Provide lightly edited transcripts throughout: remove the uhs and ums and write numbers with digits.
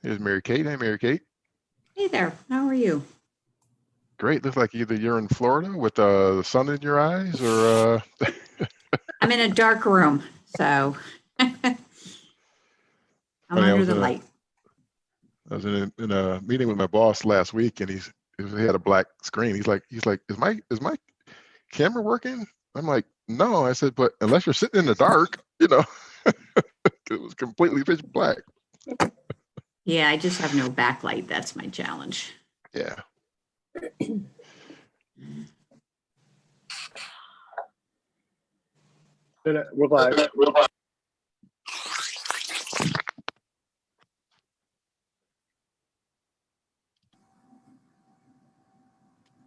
Here's Mary Kate. Hey, Mary Kate. Hey there, how are you? Great. Looks like either you're in Florida with the sun in your eyes or... I'm in a dark room, so I'm under the light. I was in a meeting with my boss last week, and he had a black screen. He's like, is my camera working? I'm like, no. I said, but unless you're sitting in the dark, it was completely pitch black. Yeah, I just have no backlight. That's my challenge. Yeah. We're live.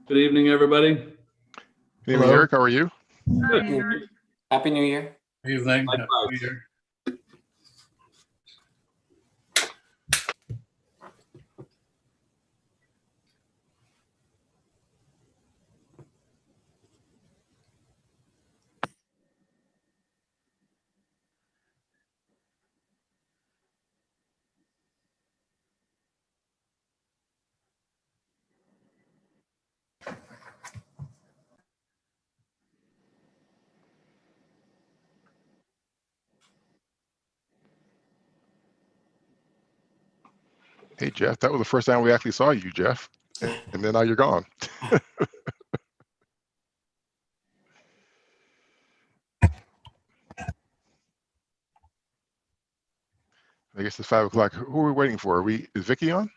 Good evening, everybody. Good evening, Eric. How are you? Good. Happy New Year. Good evening. Happy New Year. Hey, Jeff. That was the first time we actually saw you, Jeff. And then now you're gone. I guess it's 5 o'clock. Who are we waiting for? Is Vicky on?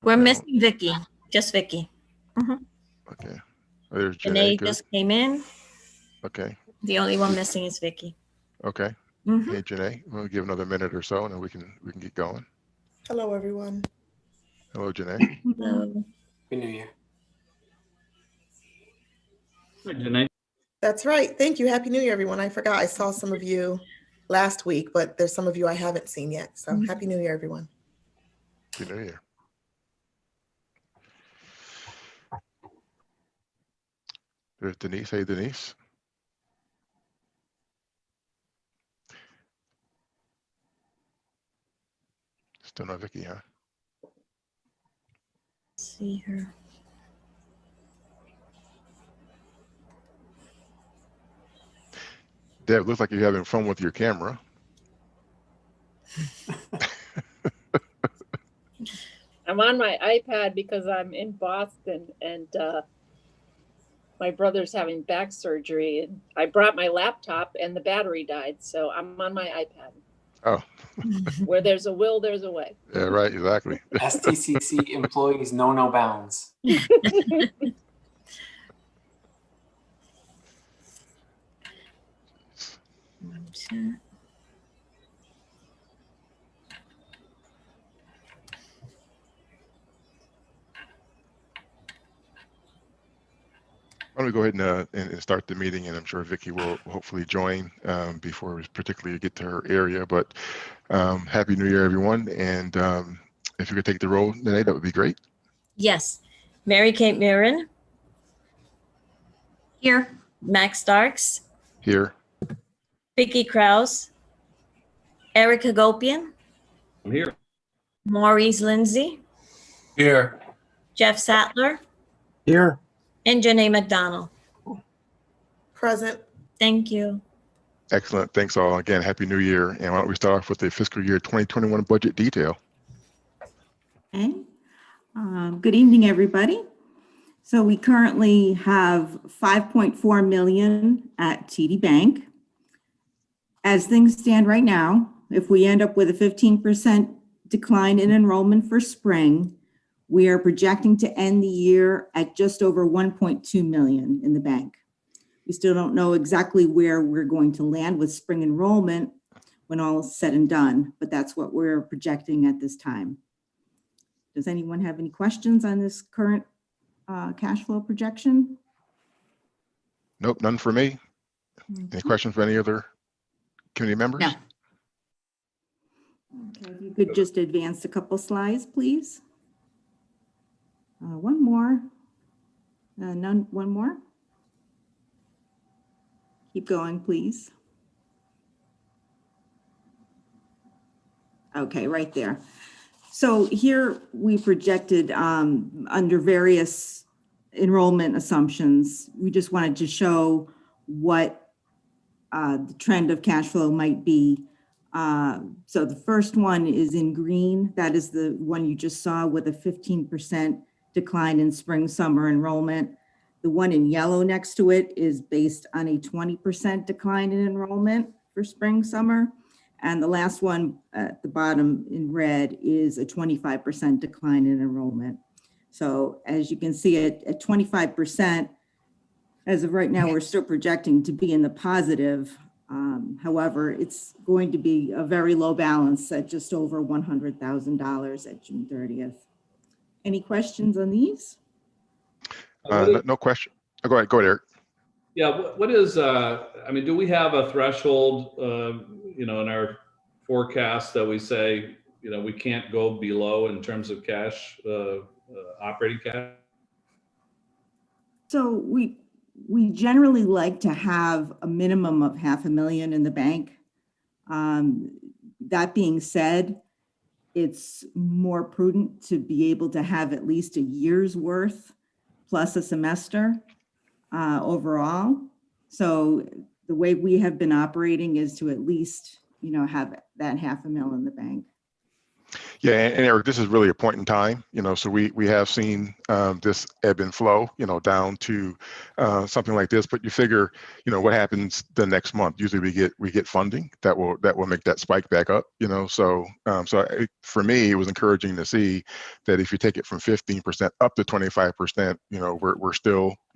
We're missing Vicky, just Vicky. Okay. Oh, there's Janae Janae. just came in. Okay. The only one missing is Vicky. Okay. Hey, Janae, we'll give another minute or so, and then we can get going. Hello, everyone. Hello, Janae. Hello. Happy New Year. Hi, Janae. That's right. Thank you. Happy New Year, everyone. I forgot I saw some of you last week, but there's some of you I haven't seen yet. So Happy New Year, everyone. Happy New Year. There's Denise. Hey, Denise. Still not Vicky, huh? See her. Deb, looks like you're having fun with your camera. I'm on my iPad because I'm in Boston and my brother's having back surgery, and I brought my laptop and the battery died. So I'm on my iPad. Oh. Where there's a will, there's a way. Yeah, right. Exactly. STCC employees know no bounds. Why don't we go ahead and start the meeting, and I'm sure Vicky will hopefully join before we particularly get to her area. But Happy New Year, everyone. And if you could take the roll, Nene, that would be great. Yes. Mary Kate Mirren. Here. Max Starks. Here. Vicky Krause. Erica Gopian. I'm here. Maurice Lindsay. Here. Jeff Sattler. Here. And Janae McDonald. Present. Thank you. Excellent. Thanks all. Again, Happy New Year. And why don't we start off with the fiscal year 2021 budget detail. Okay. Good evening, everybody. So we currently have 5.4 million at TD Bank. As things stand right now, if we end up with a 15% decline in enrollment for spring, we are projecting to end the year at just over 1.2 million in the bank. We still don't know exactly where we're going to land with spring enrollment when all is said and done, but that's what we're projecting at this time. Does anyone have any questions on this current cash flow projection? Nope, none for me. Any questions for any other community members? No. Okay, if you could just advance a couple slides, please. One more. One more. Keep going, please. Okay, right there. So here we projected under various enrollment assumptions. We just wanted to show what the trend of cash flow might be. So the first one is in green. That is the one you just saw with a 15% decline in spring summer enrollment. The one in yellow next to it is based on a 20% decline in enrollment for spring summer. And the last one at the bottom in red is a 25% decline in enrollment. So as you can see at 25%, as of right now, we're still projecting to be in the positive. However, it's going to be a very low balance at just over $100,000 at June 30th. Any questions on these? No question. Oh, go ahead, Eric. Yeah, what is, I mean, do we have a threshold, in our forecast that we say, we can't go below in terms of cash, operating cash? So we generally like to have a minimum of $500,000 in the bank. That being said, it's more prudent to be able to have at least a year's worth plus a semester overall. So the way we have been operating is to at least, have that $500,000 in the bank. Yeah, and Eric, this is really a point in time, so we have seen this ebb and flow, down to something like this. But you figure, what happens the next month? Usually we get funding that will make that spike back up, So for me, it was encouraging to see that if you take it from 15% up to 25%, you're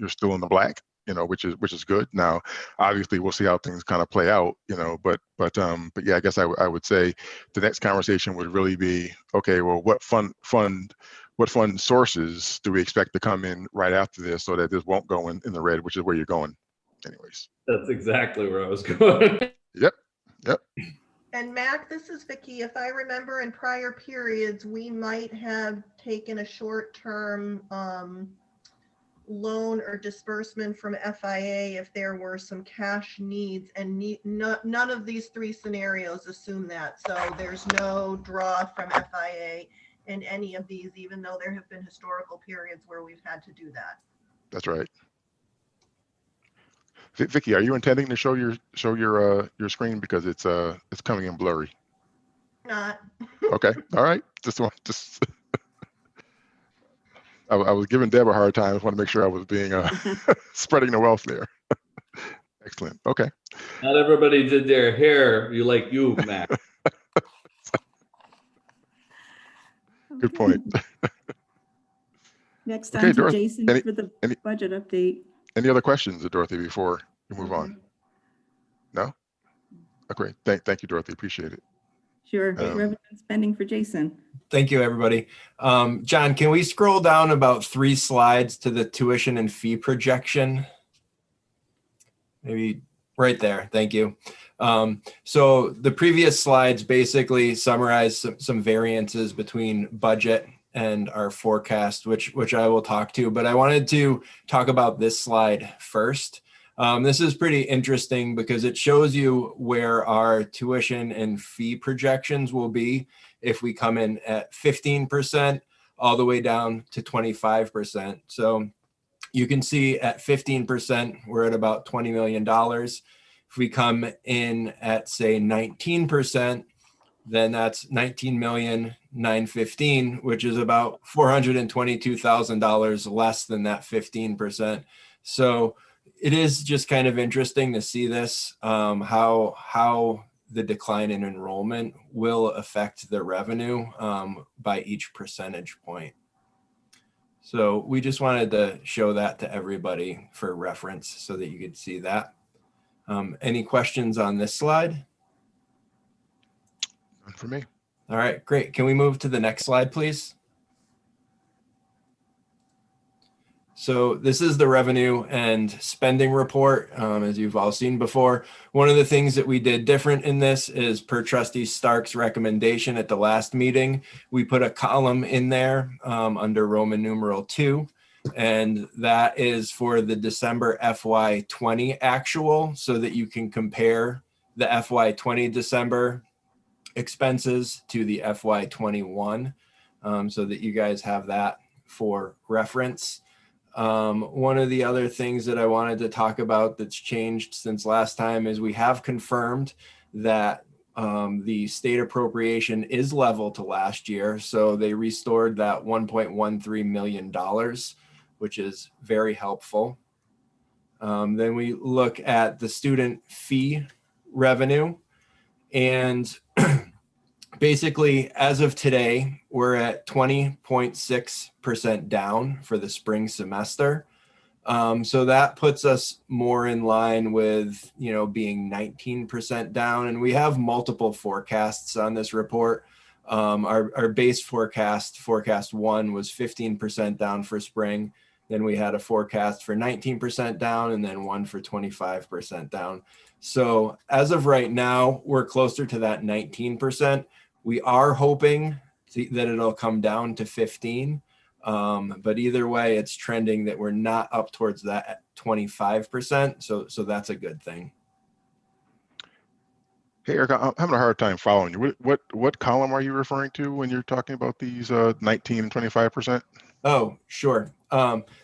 still in the black. Which is good. Now, obviously, we'll see how things kind of play out, but yeah, I guess I would say the next conversation would really be, okay, well, what fund sources do we expect to come in right after this so that this won't go in the red, which is where you're going, anyways. That's exactly where I was going. Yep. And Mac, this is Vicki. If I remember in prior periods, we might have taken a short-term loan or disbursement from FIA if there were some cash needs, and none of these three scenarios assume that. So there's no draw from FIA in any of these, even though there have been historical periods where we've had to do that. That's right. Vicki, are you intending to show your screen, because it's coming in blurry? Not. Okay. All right. Just I was giving Deb a hard time. I just want to make sure I was being spreading the wealth there. Excellent. Okay. Not everybody did their hair. You like you, Mac. Good point. Next Okay, on to Dorothy, Jason for the budget update. Any other questions, Dorothy, before we move on? No? Okay. Thank you, Dorothy. Appreciate it. Sure. Revenue and spending for Jason. Thank you, everybody. John, can we scroll down about 3 slides to the tuition and fee projection? Maybe right there. Thank you. So the previous slides basically summarize some variances between budget and our forecast, which I will talk to, but I wanted to talk about this slide first. This is pretty interesting because it shows you where our tuition and fee projections will be if we come in at 15% all the way down to 25%. So you can see at 15%, we're at about $20 million. If we come in at, say, 19%, then that's $19,915,000, which is about $422,000 less than that 15%. So it is just kind of interesting to see this, how the decline in enrollment will affect the revenue by each percentage point. So we just wanted to show that to everybody for reference so that you could see that. Any questions on this slide? None for me. All right, great. Can we move to the next slide, please? So this is the revenue and spending report, as you've all seen before. One of the things that we did different in this is, per Trustee Stark's recommendation at the last meeting, we put a column in there under Roman numeral 2, and that is for the December FY20 actual, so that you can compare the FY20 December expenses to the FY21, so that you guys have that for reference. One of the other things that I wanted to talk about that's changed since last time is we have confirmed that the state appropriation is level to last year. So they restored that $1.13 million, which is very helpful. Then we look at the student fee revenue, and basically as of today, we're at 20.6% down for the spring semester. So that puts us more in line with, being 19% down. And we have multiple forecasts on this report. Our base forecast 1 was 15% down for spring. Then we had a forecast for 19% down, and then one for 25% down. So as of right now, we're closer to that 19%. We are hoping that it'll come down to 15. But either way, it's trending that we're not up towards that 25%. So that's a good thing. Hey, Eric, I'm having a hard time following you. What column are you referring to when you're talking about these 19 and 25%? Oh, sure.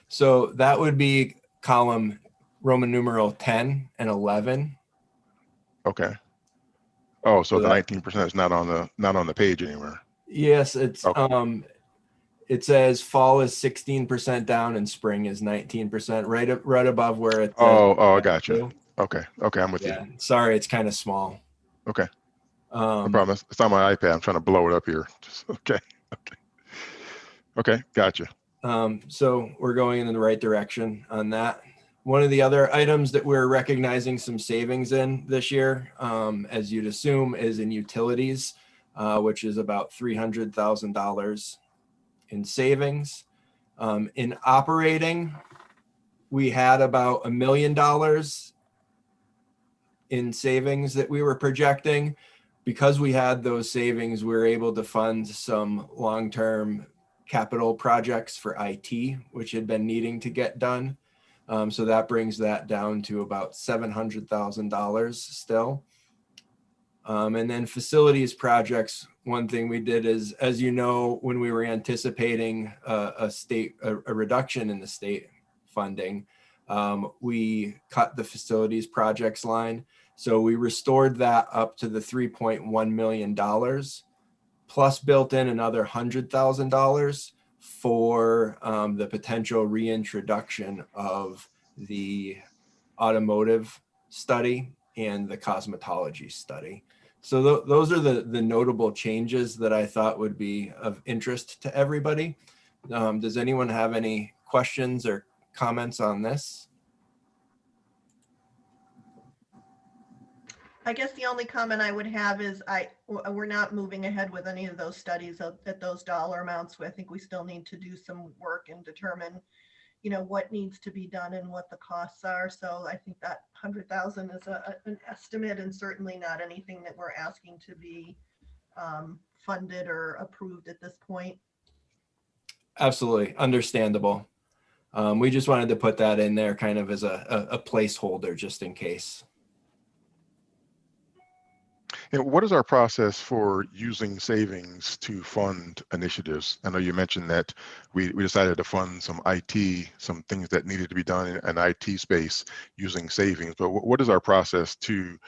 So that would be column Roman numeral 10 and 11. Okay. Oh, so the 19% is not on the page anywhere. Yes, it's okay. It says fall is 16% down and spring is 19%, right above where it says. Oh, I got you. Okay, I'm with you. Sorry, it's kind of small. Okay. No problem. It's on my iPad. I'm trying to blow it up here. Okay, gotcha. So we're going in the right direction on that. One of the other items that we're recognizing some savings in this year, as you'd assume, is in utilities, which is about $300,000 in savings. In operating, we had about $1 million in savings that we were projecting. Because we had those savings, we were able to fund some long-term capital projects for IT, which had been needing to get done. So that brings that down to about $700,000 still. And then facilities projects, one thing we did is, as you know, when we were anticipating a reduction in the state funding, we cut the facilities projects line. So we restored that up to the $3.1 million, plus built in another $100,000 for the potential reintroduction of the automotive study and the cosmetology study. So those are the notable changes that I thought would be of interest to everybody. Does anyone have any questions or comments on this? I guess the only comment I would have is we're not moving ahead with any of those studies at those dollar amounts. I think we still need to do some work and determine, what needs to be done and what the costs are. So I think that 100,000 is an estimate, and certainly not anything that we're asking to be funded or approved at this point. Absolutely understandable. We just wanted to put that in there kind of as a placeholder just in case. And what is our process for using savings to fund initiatives? I know you mentioned that we decided to fund some things that needed to be done in an IT space using savings. But what is our process to,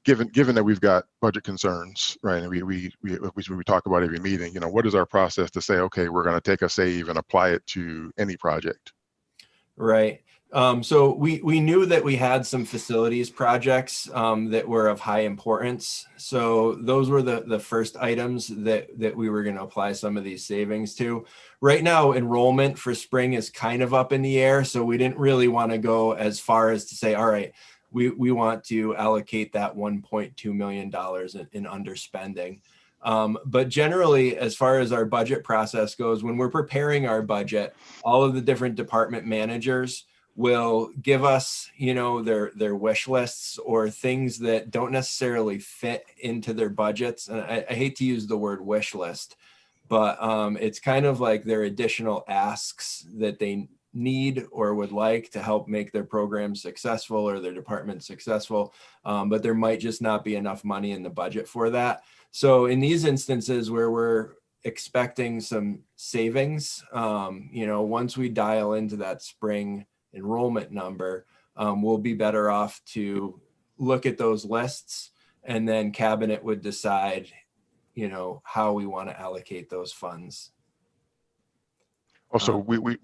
given that we've got budget concerns, right? And we talk about every meeting. What is our process to say, okay, we're going to take a save and apply it to any project? Right. So we knew that we had some facilities projects that were of high importance. So those were the first items that we were going to apply some of these savings to. Right now, enrollment for spring is kind of up in the air. So we didn't really want to go as far as to say, all right, we want to allocate that $1.2 million in underspending. But generally, as far as our budget process goes, when we're preparing our budget, all of the different department managers will give us, their wish lists or things that don't necessarily fit into their budgets. And I hate to use the word wish list, but it's kind of like their additional asks that they need or would like to help make their program successful or their department successful, but there might just not be enough money in the budget for that. So in these instances where we're expecting some savings, once we dial into that spring enrollment number, we'll be better off to look at those lists, and then cabinet would decide, how we want to allocate those funds. Also, when we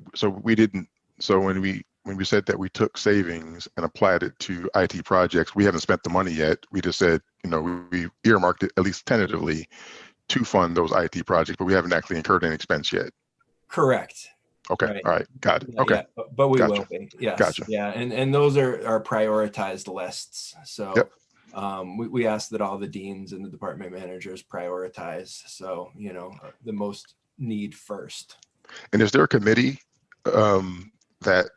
said that we took savings and applied it to IT projects, we haven't spent the money yet. We just said, we earmarked it at least tentatively to fund those IT projects, but we haven't actually incurred any expense yet. Correct. Okay. Right. All right. Got it. Not Okay. yet, but we Gotcha. will be. Yes. Gotcha. Yeah. And those are prioritized lists. So Yep. we ask that all the deans and the department managers prioritize. So, the most need first. And is there a committee that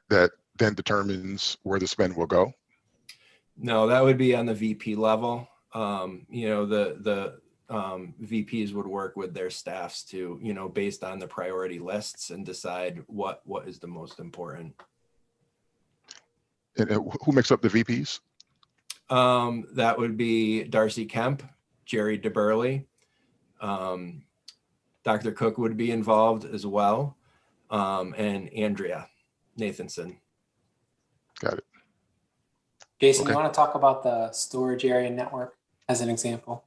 then determines where the spend will go? No, that would be on the VP level. The VPs would work with their staffs to, based on the priority lists, and decide what is the most important. And who makes up the VPs? That would be Darcy Kemp, Jerry DeBurley. Dr. Cook would be involved as well, and Andrea Nathanson. Got it. Jason, Okay. you want to talk about the storage area network as an example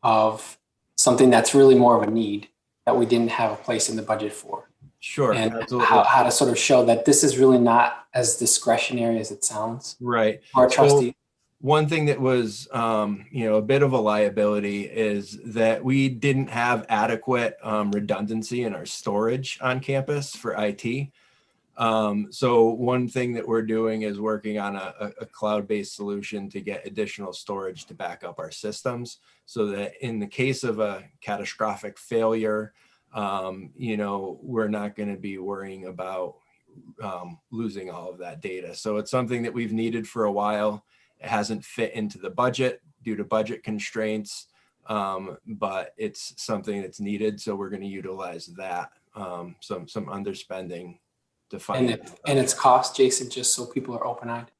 of something that's really more of a need that we didn't have a place in the budget for? Sure. And Absolutely. how to sort of show that this is really not as discretionary as it sounds. Right. For a trustee. So one thing that was, a bit of a liability is that we didn't have adequate redundancy in our storage on campus for IT. So one thing that we're doing is working on a cloud-based solution to get additional storage to back up our systems, so that in the case of a catastrophic failure, we're not going to be worrying about losing all of that data. So it's something that we've needed for a while. It hasn't fit into the budget due to budget constraints, but it's something that's needed. So we're going to utilize that, some underspending to fund it. And its cost, Jason, just so people are open-eyed.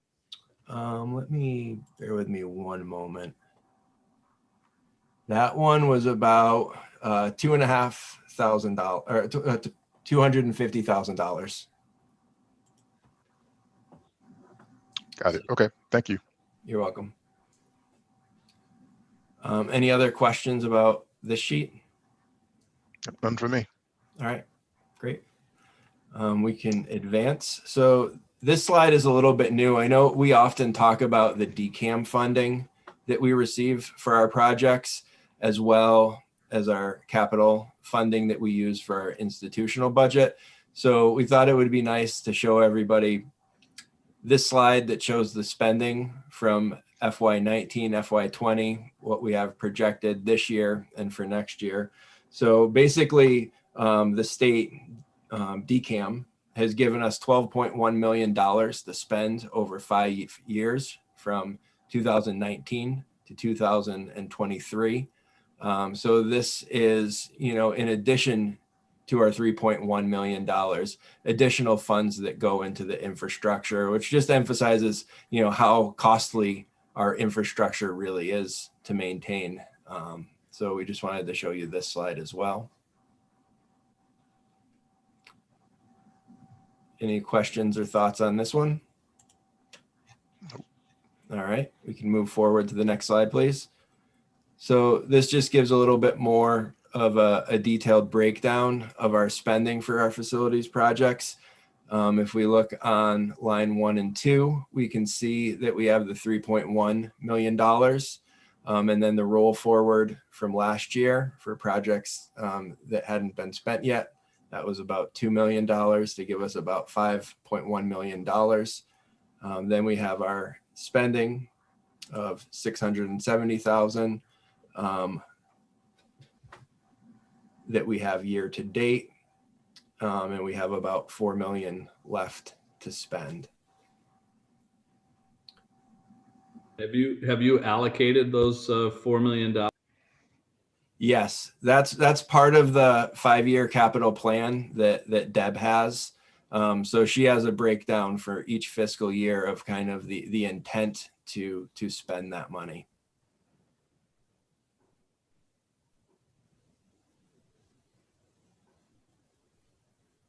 Bear with me one moment. That one was about $2,500 or $250,000. Got it. Okay. Thank you. You're welcome. Any other questions about this sheet? None for me. All right, great. We can advance. So this slide is a little bit new. I know we often talk about the DCAM funding that we receive for our projects, as well as our capital funding that we use for our institutional budget. So we thought it would be nice to show everybody this slide that shows the spending from FY19, FY20, what we have projected this year and for next year. So basically, the state DCAM has given us $12.1 million to spend over 5 years from 2019 to 2023. So this is, in addition to our $3.1 million, additional funds that go into the infrastructure, which just emphasizes, how costly our infrastructure really is to maintain. So we just wanted to show you this slide as well. Any questions or thoughts on this one? All right, we can move forward to the next slide, please. So this just gives a little bit more of a detailed breakdown of our spending for our facilities projects. If we look on line 1 and 2, we can see that we have the $3.1 million. And then the roll forward from last year for projects that hadn't been spent yet, that was about $2 million to give us about $5.1 million. Then we have our spending of $670,000 that we have year to date. And we have about $4 million left to spend. Have you allocated those $4 million? Yes, that's part of the 5-year capital plan that Deb has. So she has a breakdown for each fiscal year of kind of the intent to spend that money.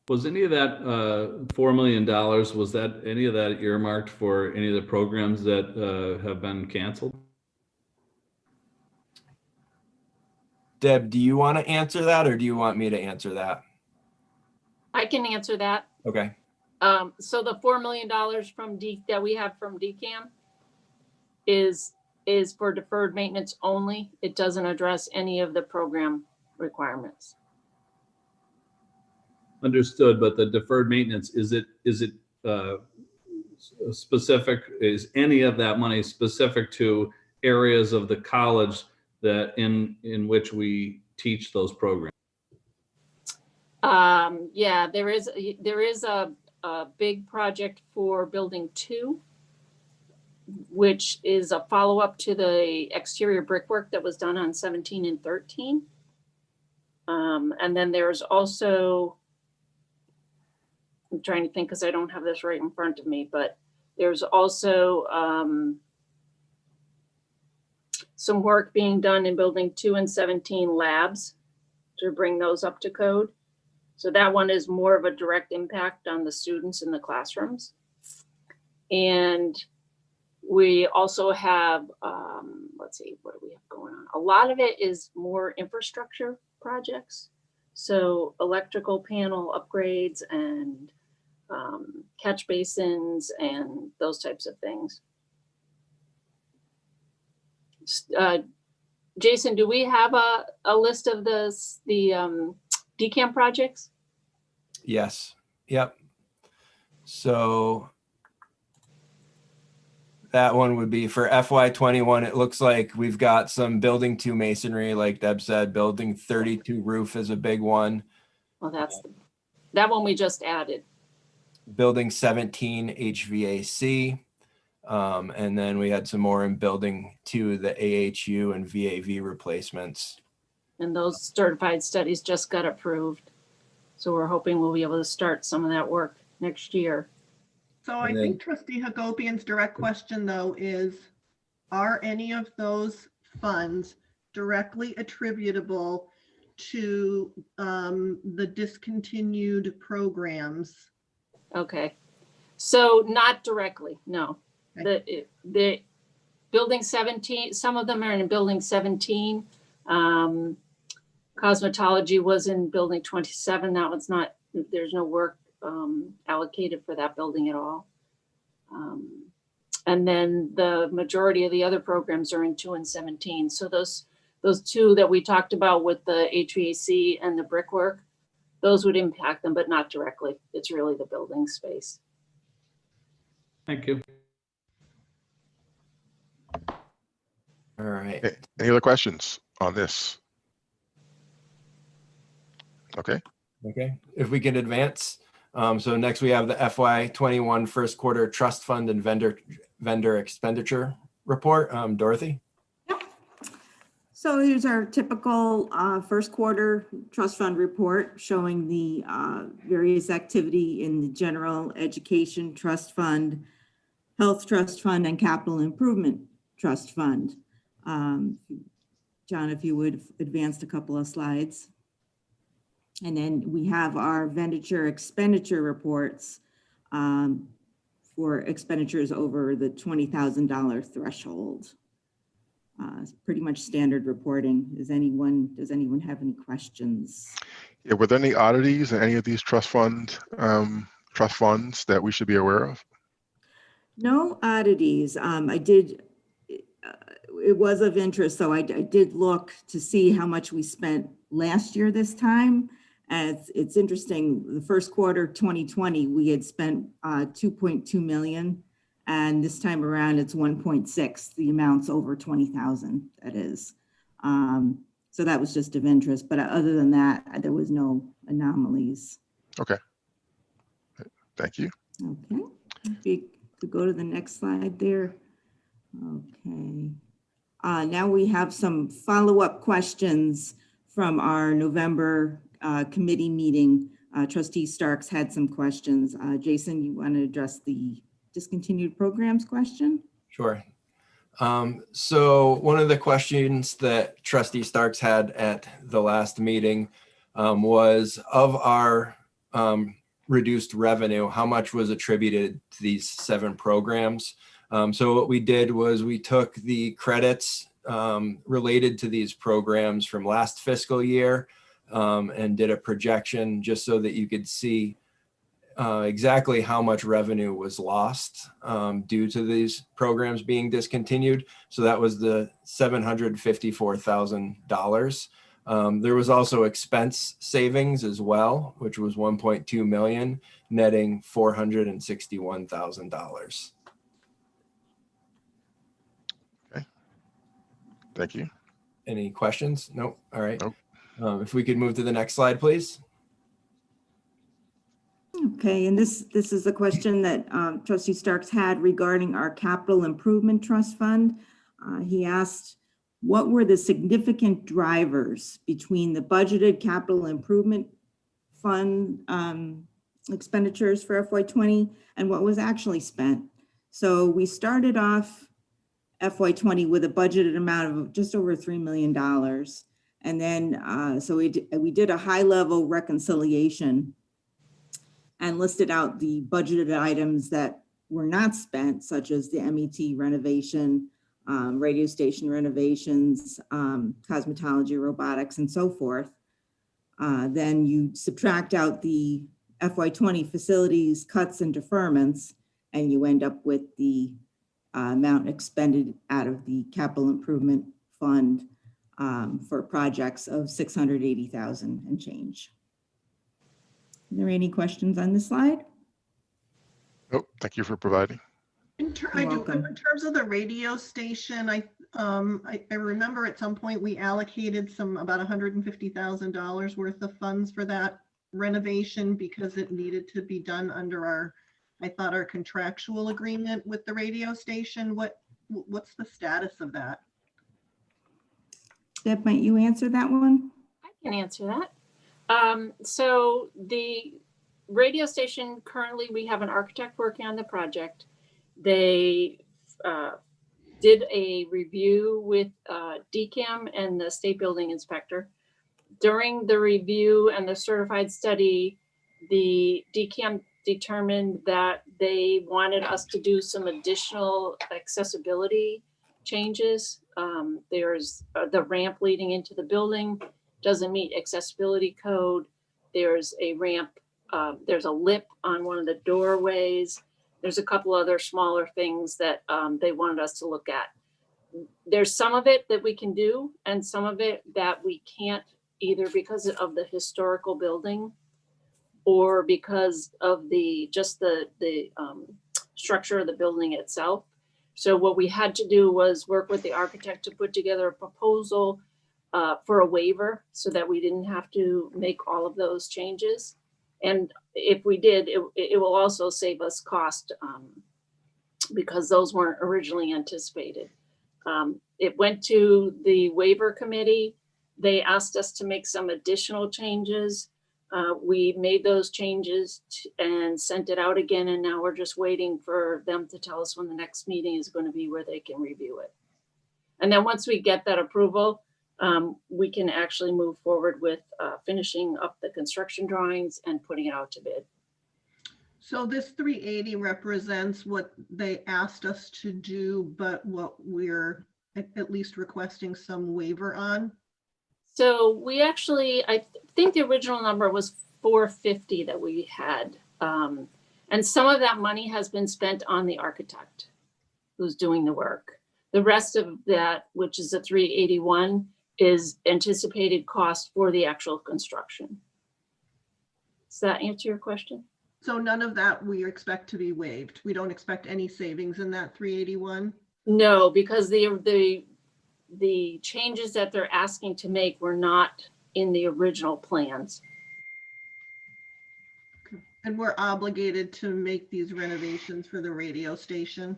Was any of that $4 million, was that any of that earmarked for any of the programs that have been canceled? Deb, do you want to answer that, or do you want me to answer that? I can answer that. Okay. So the $4 million that we have from DCAM is for deferred maintenance only. It doesn't address any of the program requirements. Understood, but the deferred maintenance, is it specific, is any of that money specific to areas of the college that in which we teach those programs? Yeah, there is a big project for building 2, which is a follow-up to the exterior brickwork that was done on 17 and 13. And then there's also, I'm trying to think because I don't have this right in front of me, but there's also some work being done in building 2 and 17 labs to bring those up to code. So that one is more of a direct impact on the students in the classrooms. And we also have, let's see, what do we have going on? A lot of it is more infrastructure projects. So electrical panel upgrades and catch basins and those types of things. Jason, do we have a list of the DCAM projects? Yes. Yep. So that one would be for FY21. It looks like we've got some building 2 masonry, like Deb said. Building 32 roof is a big one. Well, that one we just added. Building 17 HVAC. And then we had some more in building 2, the AHU and VAV replacements. And those certified studies just got approved. So we're hoping we'll be able to start some of that work next year. So I think Trustee Hagopian's direct question though is, are any of those funds directly attributable to the discontinued programs? Okay, so not directly, no. Okay. The building 17, some of them are in building 17. Cosmetology was in building 27. That one's not, there's no work allocated for that building at all. And then the majority of the other programs are in 2 and 17. So those 2 that we talked about with the HVAC and the brickwork, those would impact them, but not directly. It's really the building space. Thank you. All right. Okay. Any other questions on this? Okay. Okay. If we can advance. So next we have the FY21 first quarter trust fund and vendor expenditure report. Dorothy. So here's our typical first quarter trust fund report showing the various activity in the general education trust fund, health trust fund, and capital improvement trust fund. John, if you would advance a couple of slides. And then we have our vendor expenditure reports for expenditures over the $20,000 threshold. It's pretty much standard reporting. Does anyone have any questions? Yeah, were there any oddities in any of these trust funds that we should be aware of? No oddities. It was of interest, so I did look to see how much we spent last year this time. And it's interesting, the first quarter 2020, we had spent 2.2 million. And this time around, it's 1.6, the amounts over 20,000, that is. So that was just of interest, but other than that, there was no anomalies. Okay. Thank you. Okay, if you could go to the next slide there. Okay. Now we have some follow-up questions from our November committee meeting Trustee Starks had some questions. Jason, you want to address the discontinued programs question? Sure. So one of the questions that Trustee Starks had at the last meeting was, of our reduced revenue, how much was attributed to these 7 programs? So what we did was we took the credits related to these programs from last fiscal year and did a projection just so that you could see exactly how much revenue was lost due to these programs being discontinued. So that was the $754,000. There was also expense savings as well, which was 1.2 million, netting $461,000. Okay. Thank you. Any questions? Nope. All right. Nope. If we could move to the next slide, please. Okay, and this is a question that Trustee Starks had regarding our capital improvement trust fund. He asked, what were the significant drivers between the budgeted capital improvement fund expenditures for FY20 and what was actually spent? So we started off FY20 with a budgeted amount of just over $3 million. And then, so we did a high level reconciliation and listed out the budgeted items that were not spent, such as the MET renovation, radio station renovations, cosmetology, robotics, and so forth. Then you subtract out the FY20 facilities cuts and deferments, and you end up with the amount expended out of the capital improvement fund for projects of $680,000 and change. Are there any questions on this slide? Oh, thank you for providing. In terms of the radio station, I remember at some point we allocated about $150,000 worth of funds for that renovation because it needed to be done under our contractual agreement with the radio station. What's the status of that? Deb, might you answer that one? I can answer that. So the radio station, currently we have an architect working on the project. They did a review with DCAM and the state building inspector. During the review and the certified study, the DCAM determined that they wanted us to do some additional accessibility changes. There's the ramp leading into the building doesn't meet accessibility code. There's a ramp, there's a lip on one of the doorways. There's a couple other smaller things that they wanted us to look at. There's some of it that we can do and some of it that we can't, either because of the historical building or because of the structure of the building itself. So what we had to do was work with the architect to put together a proposal for a waiver so that we didn't have to make all of those changes. And if we did, it will also save us cost because those weren't originally anticipated. It went to the waiver committee. They asked us to make some additional changes. We made those changes and sent it out again. And now we're just waiting for them to tell us when the next meeting is going to be where they can review it. And then once we get that approval, we can actually move forward with finishing up the construction drawings and putting it out to bid. So this 380 represents what they asked us to do, but what we're at least requesting some waiver on. So we actually, I think the original number was 450 that we had. And some of that money has been spent on the architect who's doing the work. The rest of that, which is the 381, is anticipated cost for the actual construction. Does that answer your question? So none of that we expect to be waived. We don't expect any savings in that 381? No, because the changes that they're asking to make were not in the original plans. Okay. And we're obligated to make these renovations for the radio station?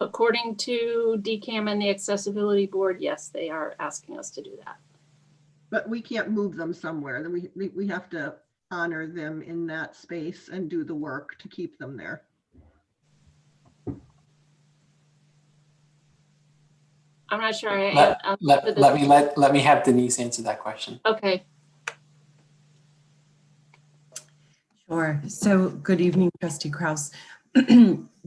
According to DCAM and the accessibility board, yes, they are asking us to do that. But we can't move them somewhere. We have to honor them in that space and do the work to keep them there. I'm not sure. Let me have Denise answer that question. Okay. Sure. So good evening, Trustee Krause.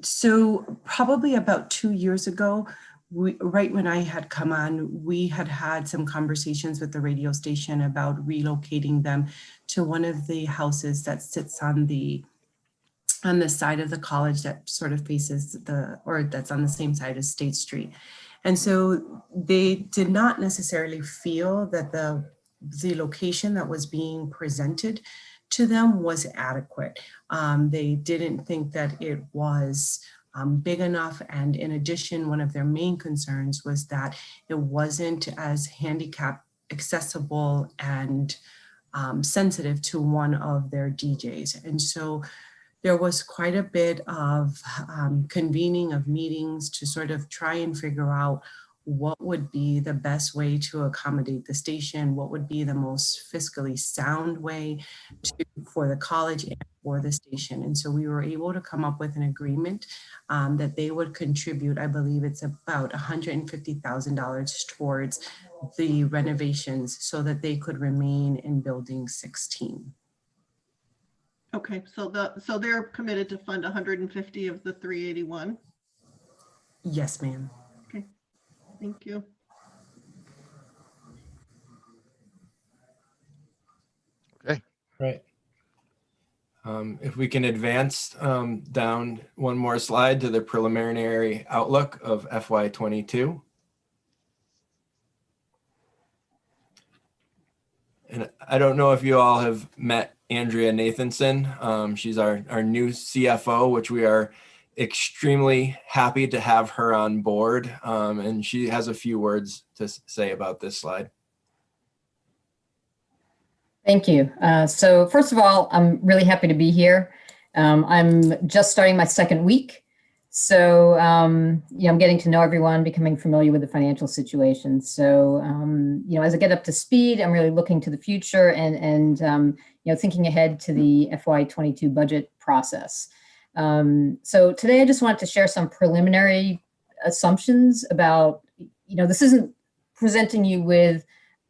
So probably about 2 years ago, right when I had come on, we had some conversations with the radio station about relocating them to one of the houses that sits on the side of the college that sort of faces that's on the same side as State Street. And so they did not necessarily feel that the location that was being presented to them was adequate. They didn't think that it was big enough. And in addition, one of their main concerns was that it wasn't as handicap accessible and sensitive to one of their DJs. And so there was quite a bit of convening of meetings to sort of try and figure out what would be the best way to accommodate the station, what would be the most fiscally sound way for the college and for the station. And so we were able to come up with an agreement that they would contribute, I believe it's about $150,000 towards the renovations so that they could remain in building 16. Okay, so they're committed to fund 150 of the 381. Yes, ma'am. Okay, thank you. Okay. Right. If we can advance down one more slide to the preliminary outlook of FY22. And I don't know if you all have met Andrea Nathanson. She's our new CFO, which we are extremely happy to have her on board. And she has a few words to say about this slide. Thank you. So first of all, I'm really happy to be here. I'm just starting my second week. So, I'm getting to know everyone, becoming familiar with the financial situation. So, as I get up to speed, I'm really looking to the future and thinking ahead to the FY22 budget process. So today I just wanted to share some preliminary assumptions about, this isn't presenting you with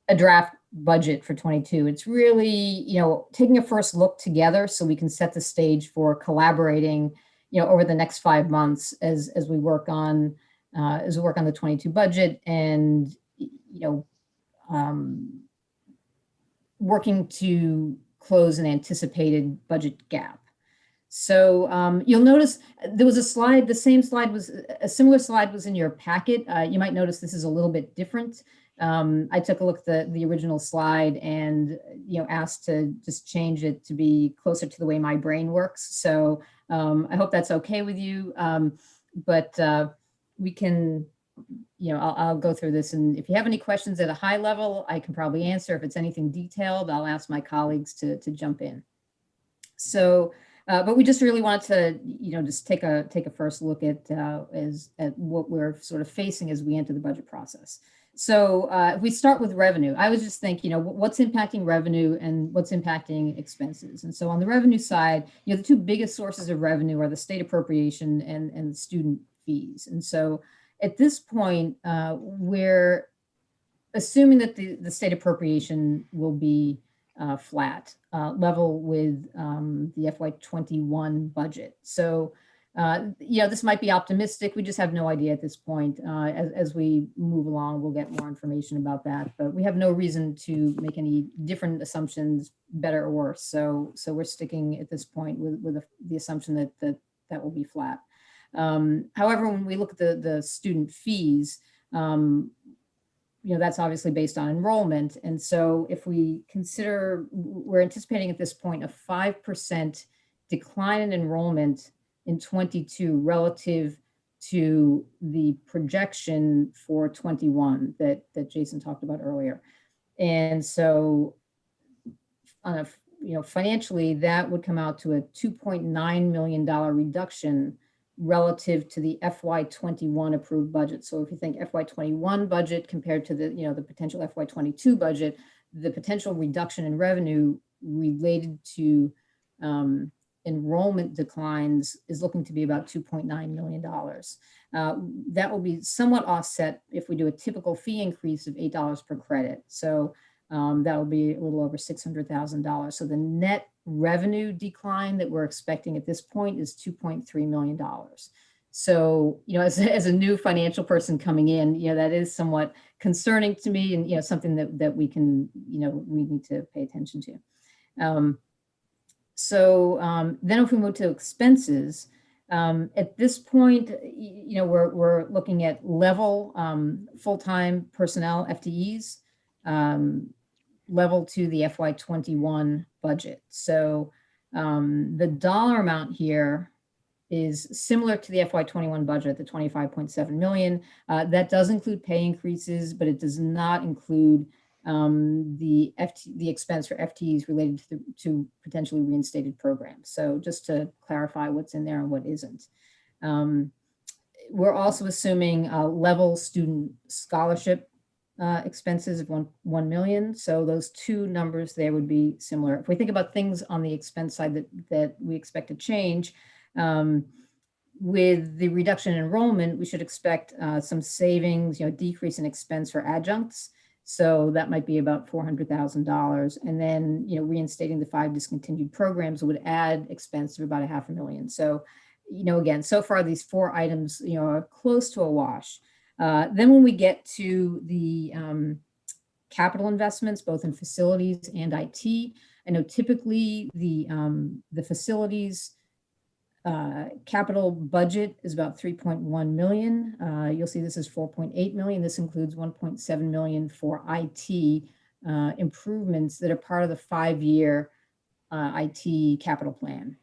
a draft budget for 22. It's really, taking a first look together so we can set the stage for collaborating over the next 5 months as we work on the 22 budget and working to close an anticipated budget gap. So you'll notice there was a slide. A similar slide was in your packet. You might notice this is a little bit different. I took a look at the original slide and asked to just change it to be closer to the way my brain works. So I hope that's okay with you. But we can, I'll go through this, and if you have any questions at a high level, I can probably answer. If it's anything detailed, I'll ask my colleagues to jump in. So, but we just really want to, just take a first look at what we're sort of facing as we enter the budget process. So if we start with revenue, I would just think, what's impacting revenue and what's impacting expenses. And so on the revenue side, the two biggest sources of revenue are the state appropriation and student fees. And so at this point, we're assuming that the state appropriation will be flat, level with the FY21 budget. So this might be optimistic. We just have no idea at this point. As we move along, we'll get more information about that. But we have no reason to make any different assumptions, better or worse. So we're sticking at this point with the assumption that will be flat. However, when we look at the student fees, that's obviously based on enrollment. And so if we consider, we're anticipating at this point a 5% decline in enrollment in 22 relative to the projection for 21 that Jason talked about earlier. And so financially, that would come out to a $2.9 million reduction relative to the FY21 approved budget. So if you think FY21 budget compared to the potential FY22 budget, the potential reduction in revenue related to enrollment declines is looking to be about $2.9 million. That will be somewhat offset if we do a typical fee increase of $8 per credit. So that will be a little over $600,000. So the net revenue decline that we're expecting at this point is $2.3 million. So, as a new financial person coming in, that is somewhat concerning to me, and, something that we can, we need to pay attention to. Then if we move to expenses, at this point, we're looking at level full-time personnel, FTEs, level to the FY21 budget. So the dollar amount here is similar to the FY21 budget, the 25.7 million. That does include pay increases, but it does not include the expense for FTEs related to potentially reinstated programs. So just to clarify what's in there and what isn't. We're also assuming level student scholarship expenses of 1 million. So those two numbers there would be similar. If we think about things on the expense side that we expect to change, with the reduction in enrollment, we should expect some savings, decrease in expense for adjuncts. So that might be about $400,000. And then, reinstating the 5 discontinued programs would add expense of about $500,000. So, again, so far these 4 items, are close to a wash. Then when we get to the capital investments, both in facilities and IT, I know typically the facilities capital budget is about 3.1 million. You'll see this is 4.8 million. This includes 1.7 million for IT improvements that are part of the 5-year IT capital plan.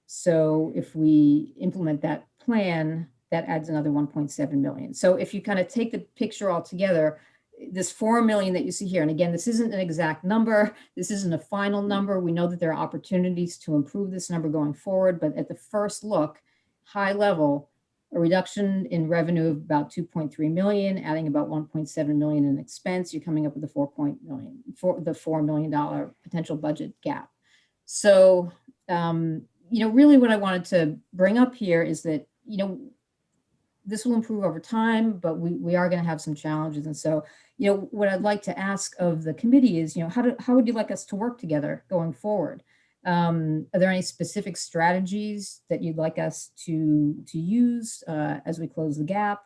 So if we implement that plan, that adds another 1.7 million. So if you kind of take the picture all together, this 4 million that you see here, and again, this isn't an exact number, this isn't a final number. We know that there are opportunities to improve this number going forward, but at the first look, high level, a reduction in revenue of about 2.3 million, adding about 1.7 million in expense, you're coming up with the $4 million potential budget gap. So, really what I wanted to bring up here is that, this will improve over time, but we are going to have some challenges. And so, what I'd like to ask of the committee is, how would you like us to work together going forward? Are there any specific strategies that you'd like us to use as we close the gap?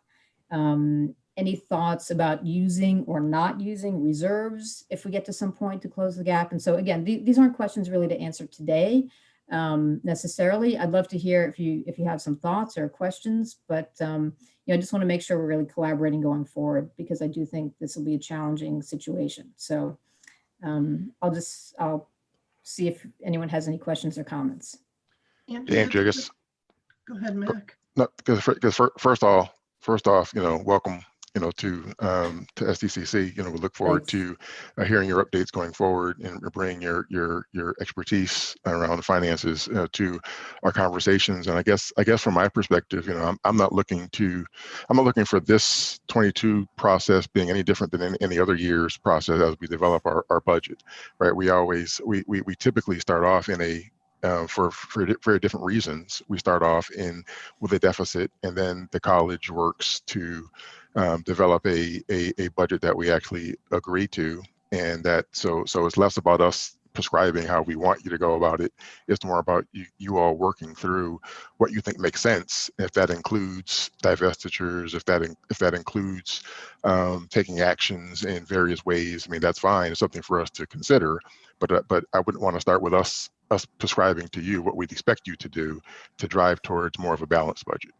Any thoughts about using or not using reserves if we get to some point to close the gap? And so again, these aren't questions really to answer today. Necessarily. I'd love to hear if you have some thoughts or questions, but I just want to make sure we're really collaborating going forward, because I do think this will be a challenging situation. So I'll see if anyone has any questions or comments. Andrew, I guess. Go ahead, Mac. No, because first off, welcome, to STCC. We look forward to hearing your updates going forward and bringing your expertise around the finances to our conversations. And I guess from my perspective, I'm not looking for this 22 process being any different than any other year's process as we develop our budget, right? We typically start off in a for very different reasons. We start off with a deficit, and then the college works to develop a budget that we actually agree to, and that so it's less about us prescribing how we want you to go about it. It's more about you all working through what you think makes sense. If that includes divestitures, if that includes taking actions in various ways, that's fine. It's something for us to consider. But I wouldn't want to start with us prescribing to you what we'd expect you to do to drive towards more of a balanced budget.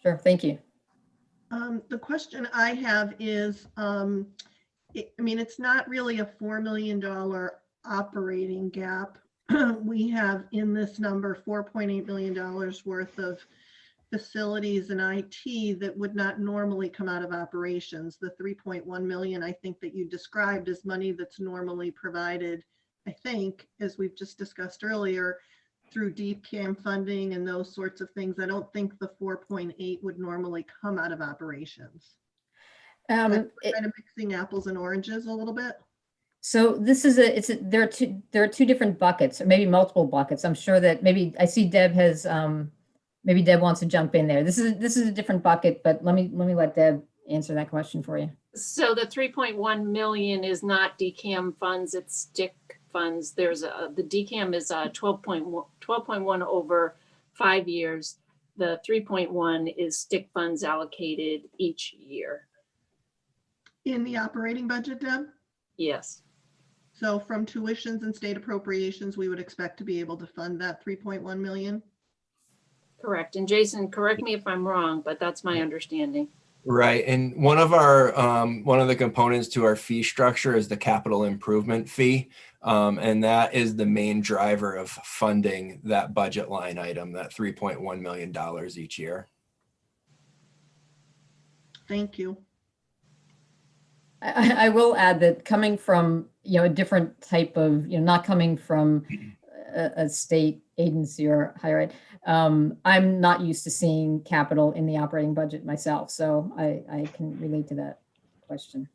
Sure, thank you. The question I have is, it's not really a $4 million operating gap. We have in this number $4.8 million worth of facilities and IT that would not normally come out of operations. The 3.1 million, I think, that you described as money that's normally provided, I think, as we've just discussed earlier, through deep CAM funding and those sorts of things. I don't think the 4.8 would normally come out of operations. Kind of mixing apples and oranges a little bit. So this is there are two different buckets, or maybe multiple buckets. I'm sure that maybe I see Deb has maybe Deb wants to jump in there. This is a different bucket, but let me let Deb answer that question for you. So the 3.1 million is not DCAM funds, it's stick funds. There's the DCAM is 12.1 over 5 years. The 3.1 is stick funds allocated each year. In the operating budget, Deb? Yes. So from tuitions and state appropriations, we would expect to be able to fund that 3.1 million? Correct. And Jason, correct me if I'm wrong, but that's my understanding. Right. And one of the components to our fee structure is the capital improvement fee. And that is the main driver of funding that budget line item, that $3.1 million each year. Thank you. I will add that coming from, a different type of, not coming from a state agency or higher ed, I'm not used to seeing capital in the operating budget myself. So I can relate to that question.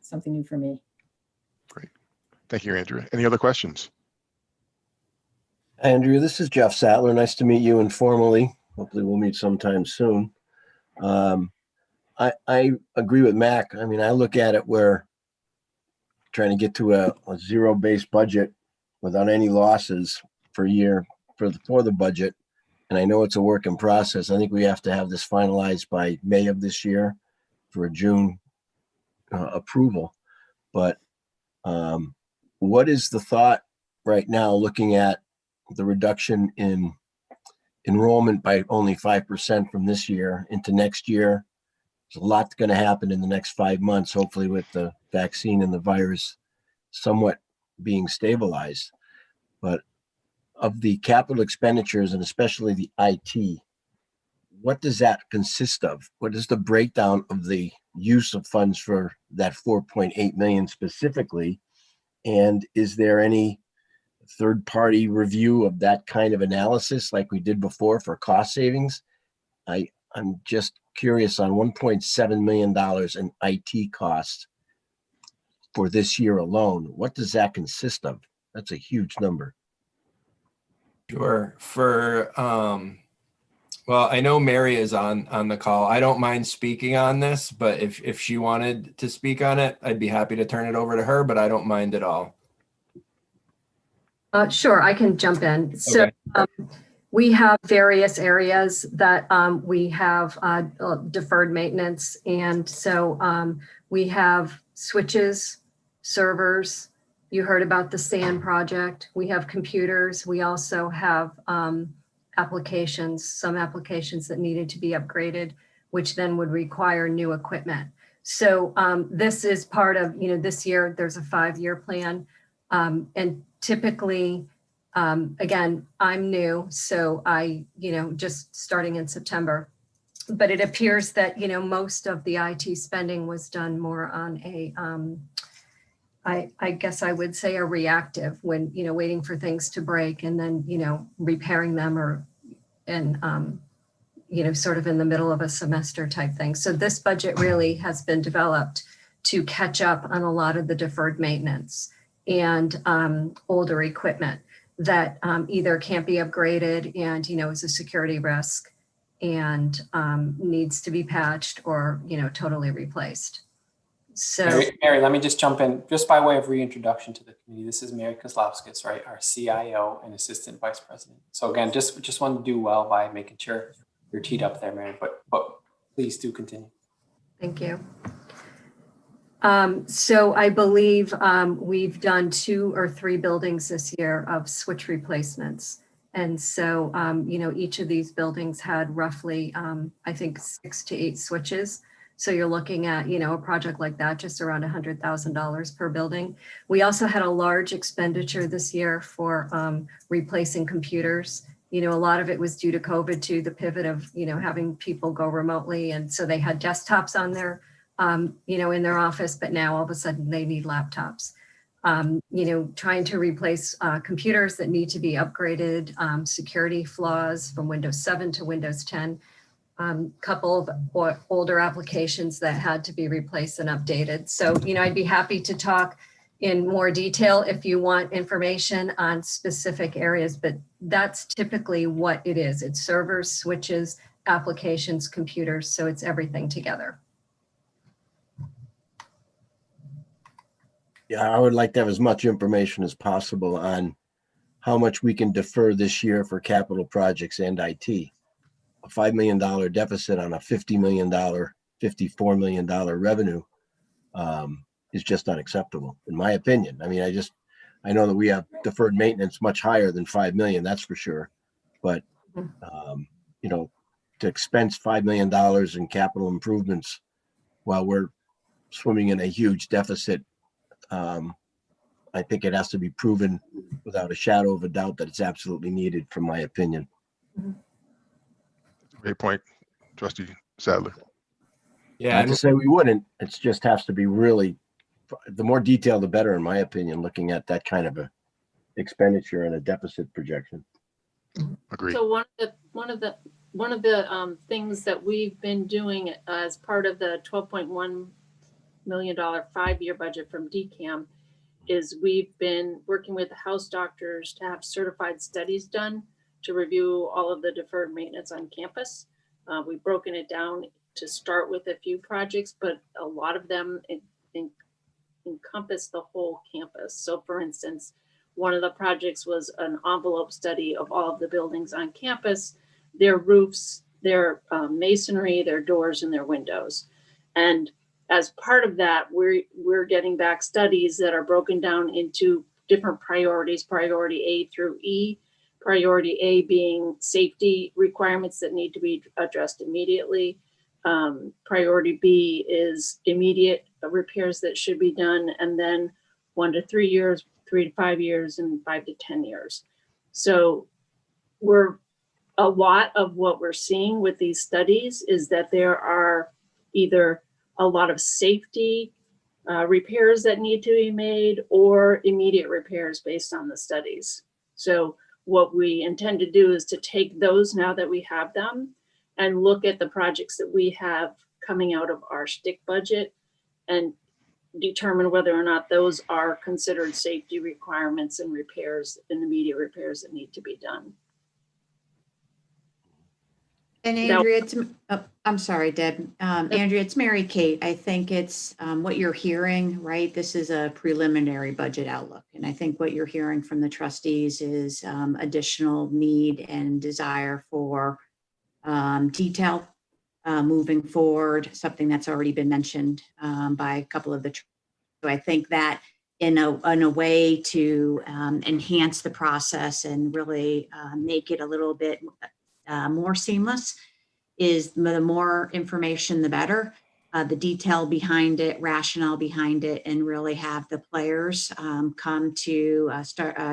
Something new for me. Great. Thank you, Andrew. Any other questions? Andrew, this is Jeff Sattler. Nice to meet you informally. Hopefully we'll meet sometime soon. I agree with Mac. I mean, I look at it where trying to get to a zero-based budget without any losses for a year for the budget. And I know it's a work in process. I think we have to have this finalized by May of this year for a June approval. But what is the thought right now looking at the reduction in enrollment by only 5% from this year into next year? There's a lot going to happen in the next 5 months, hopefully with the vaccine and the virus somewhat being stabilized. But of the capital expenditures and especially the IT, what does that consist of? What is the breakdown of the use of funds for that 4.8 million specifically? And is there any third-party review of that kind of analysis like we did before for cost savings? I'm just curious on $1.7 million in IT costs for this year alone. What does that consist of? That's a huge number. Sure. Well, I know Mary is on the call. I don't mind speaking on this, but if she wanted to speak on it, I'd be happy to turn it over to her, but I don't mind at all. Sure, I can jump in. So we have various areas that we have deferred maintenance. And so we have switches, servers. You heard about the SAN project. We have computers. We also have some applications that needed to be upgraded, which then would require new equipment. So this is part of, this year there's a 5-year plan. And typically, again, I'm new, so I, just starting in September, but it appears that, most of the IT spending was done more on a, I guess I would say a reactive when, waiting for things to break and then, repairing them sort of in the middle of a semester type thing. So this budget really has been developed to catch up on a lot of the deferred maintenance and older equipment that either can't be upgraded and, is a security risk and needs to be patched or, totally replaced. So Mary, let me just jump in just by way of reintroduction to the committee. This is Mary Kozlowskis, right? Our CIO and Assistant Vice President. So again, just want to do well by making sure you're teed up there, Mary, but please do continue. Thank you. So I believe we've done 2 or 3 buildings this year of switch replacements. And so, each of these buildings had roughly, I think 6 to 8 switches. So you're looking at, a project like that, just around $100,000 per building. We also had a large expenditure this year for replacing computers. A lot of it was due to COVID too, the pivot of, having people go remotely. And so they had desktops on their in their office, but now all of a sudden they need laptops. Trying to replace computers that need to be upgraded, security flaws from Windows 7 to Windows 10, couple of older applications that had to be replaced and updated. So, I'd be happy to talk, in more detail if you want information on specific areas, but that's typically what it is. It's servers, switches, applications, computers, so it's everything together. Yeah, I would like to have as much information as possible on how much we can defer this year for capital projects and IT. A $5 million deficit on a $50 million, $54 million revenue is just unacceptable, in my opinion. I mean, I know that we have deferred maintenance much higher than 5 million, that's for sure. But, you know, to expense $5 million in capital improvements while we're swimming in a huge deficit, I think it has to be proven without a shadow of a doubt that it's absolutely needed, from my opinion. Great point, Trustee Sadler. Yeah, Not to say we wouldn't, it just has to be really, the more detail, the better, in my opinion, looking at that kind of a expenditure and a deficit projection. Agreed. So one of the things that we've been doing as part of the $12.1 million 5-year budget from DCAM is we've been working with the house doctors to have certified studies done to review all of the deferred maintenance on campus. We've broken it down to start with a few projects, but a lot of them encompass the whole campus. So for instance, one of the projects was an envelope study of all of the buildings on campus, their roofs, their masonry, their doors, and their windows. And as part of that, we're getting back studies that are broken down into different priorities, priority A through E. Priority A being safety requirements that need to be addressed immediately. Priority B is immediate repairs that should be done, and then 1 to 3 years, 3 to 5 years, and 5 to 10 years. So a lot of what we're seeing with these studies is that there are either a lot of safety repairs that need to be made or immediate repairs based on the studies. So what we intend to do is to take those now that we have them and look at the projects that we have coming out of our STIC budget and determine whether or not those are considered safety requirements and repairs and immediate repairs that need to be done. And Andrea, I'm sorry, Deb. Andrea, it's Mary Kate. I think it's what you're hearing, right? This is a preliminary budget outlook. And I think what you're hearing from the trustees is additional need and desire for detail moving forward, something that's already been mentioned by a couple of the. So I think that in a way to enhance the process and really make it a little bit more seamless is the more information, the better. The detail behind it, rationale behind it, and really have the players come to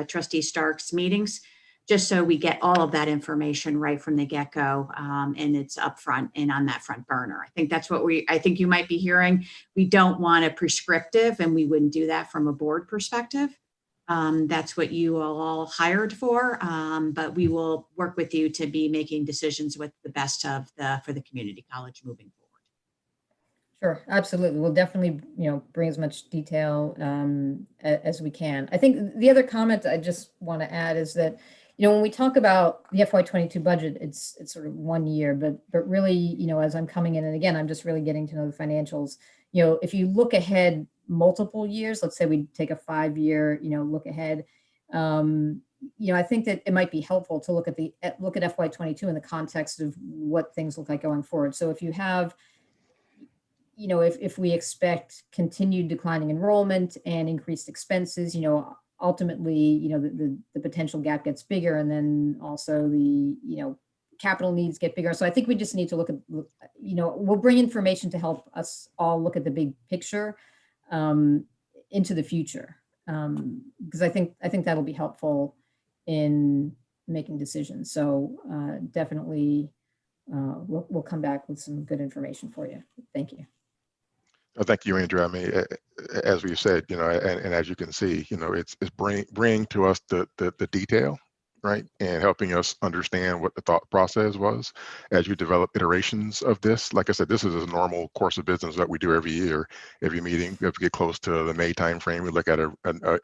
Trustee Stark's meetings, just so we get all of that information right from the get-go, and it's upfront and on that front burner. I think that's what I think you might be hearing. We don't want a prescriptive, and we wouldn't do that from a board perspective. That's what you all hired for, but we will work with you to be making decisions with the best of for the community college moving forward. Sure, absolutely. We'll definitely, bring as much detail as we can. I think the other comment I just want to add is that, when we talk about the FY22 budget, it's sort of 1 year, but really, as I'm coming in, and again, I'm just really getting to know the financials. If you look ahead multiple years, let's say we take a 5-year, look ahead. I think that it might be helpful to look at FY22 in the context of what things look like going forward. So if you have, if we expect continued declining enrollment and increased expenses, ultimately, the potential gap gets bigger, and then also the, capital needs get bigger. So I think we just need to look at, we'll bring information to help us all look at the big picture into the future, because I think that'll be helpful in making decisions. So definitely we'll come back with some good information for you. Thank you. Thank you, Andrea. I mean, as we said, and as you can see, it's bring to us the detail, right? And helping us understand what the thought process was as you develop iterations of this. Like I said, this is a normal course of business that we do every year, every meeting. If we get close to the May timeframe, we look at an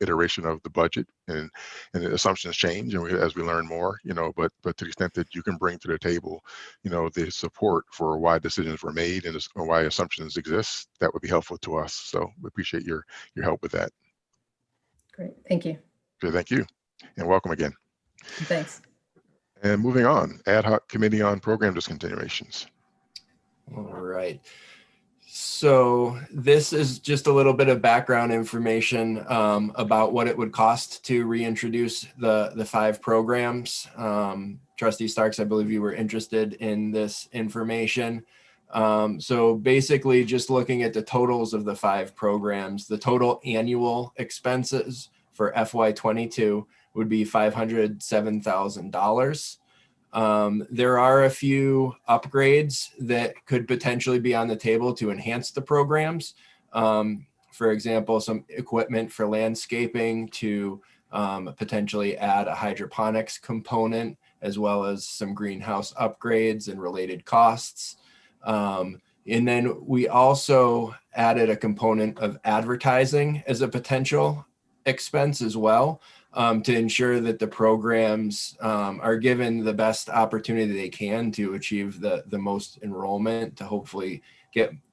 iteration of the budget, and the assumptions change, and as we learn more, but to the extent that you can bring to the table, the support for why decisions were made and why assumptions exist, that would be helpful to us. So we appreciate your help with that. Great, thank you. Okay, thank you, and welcome again. Thanks. And moving on, Ad Hoc Committee on Program Discontinuations. All right. So this is just a little bit of background information about what it would cost to reintroduce the 5 programs. Trustee Starks, I believe you were interested in this information. So basically just looking at the totals of the 5 programs, the total annual expenses for FY22 would be $507,000. There are a few upgrades that could potentially be on the table to enhance the programs. For example, some equipment for landscaping to potentially add a hydroponics component, as well as some greenhouse upgrades and related costs. And then we also added a component of advertising as a potential expense as well, to ensure that the programs are given the best opportunity they can to achieve the most enrollment, to hopefully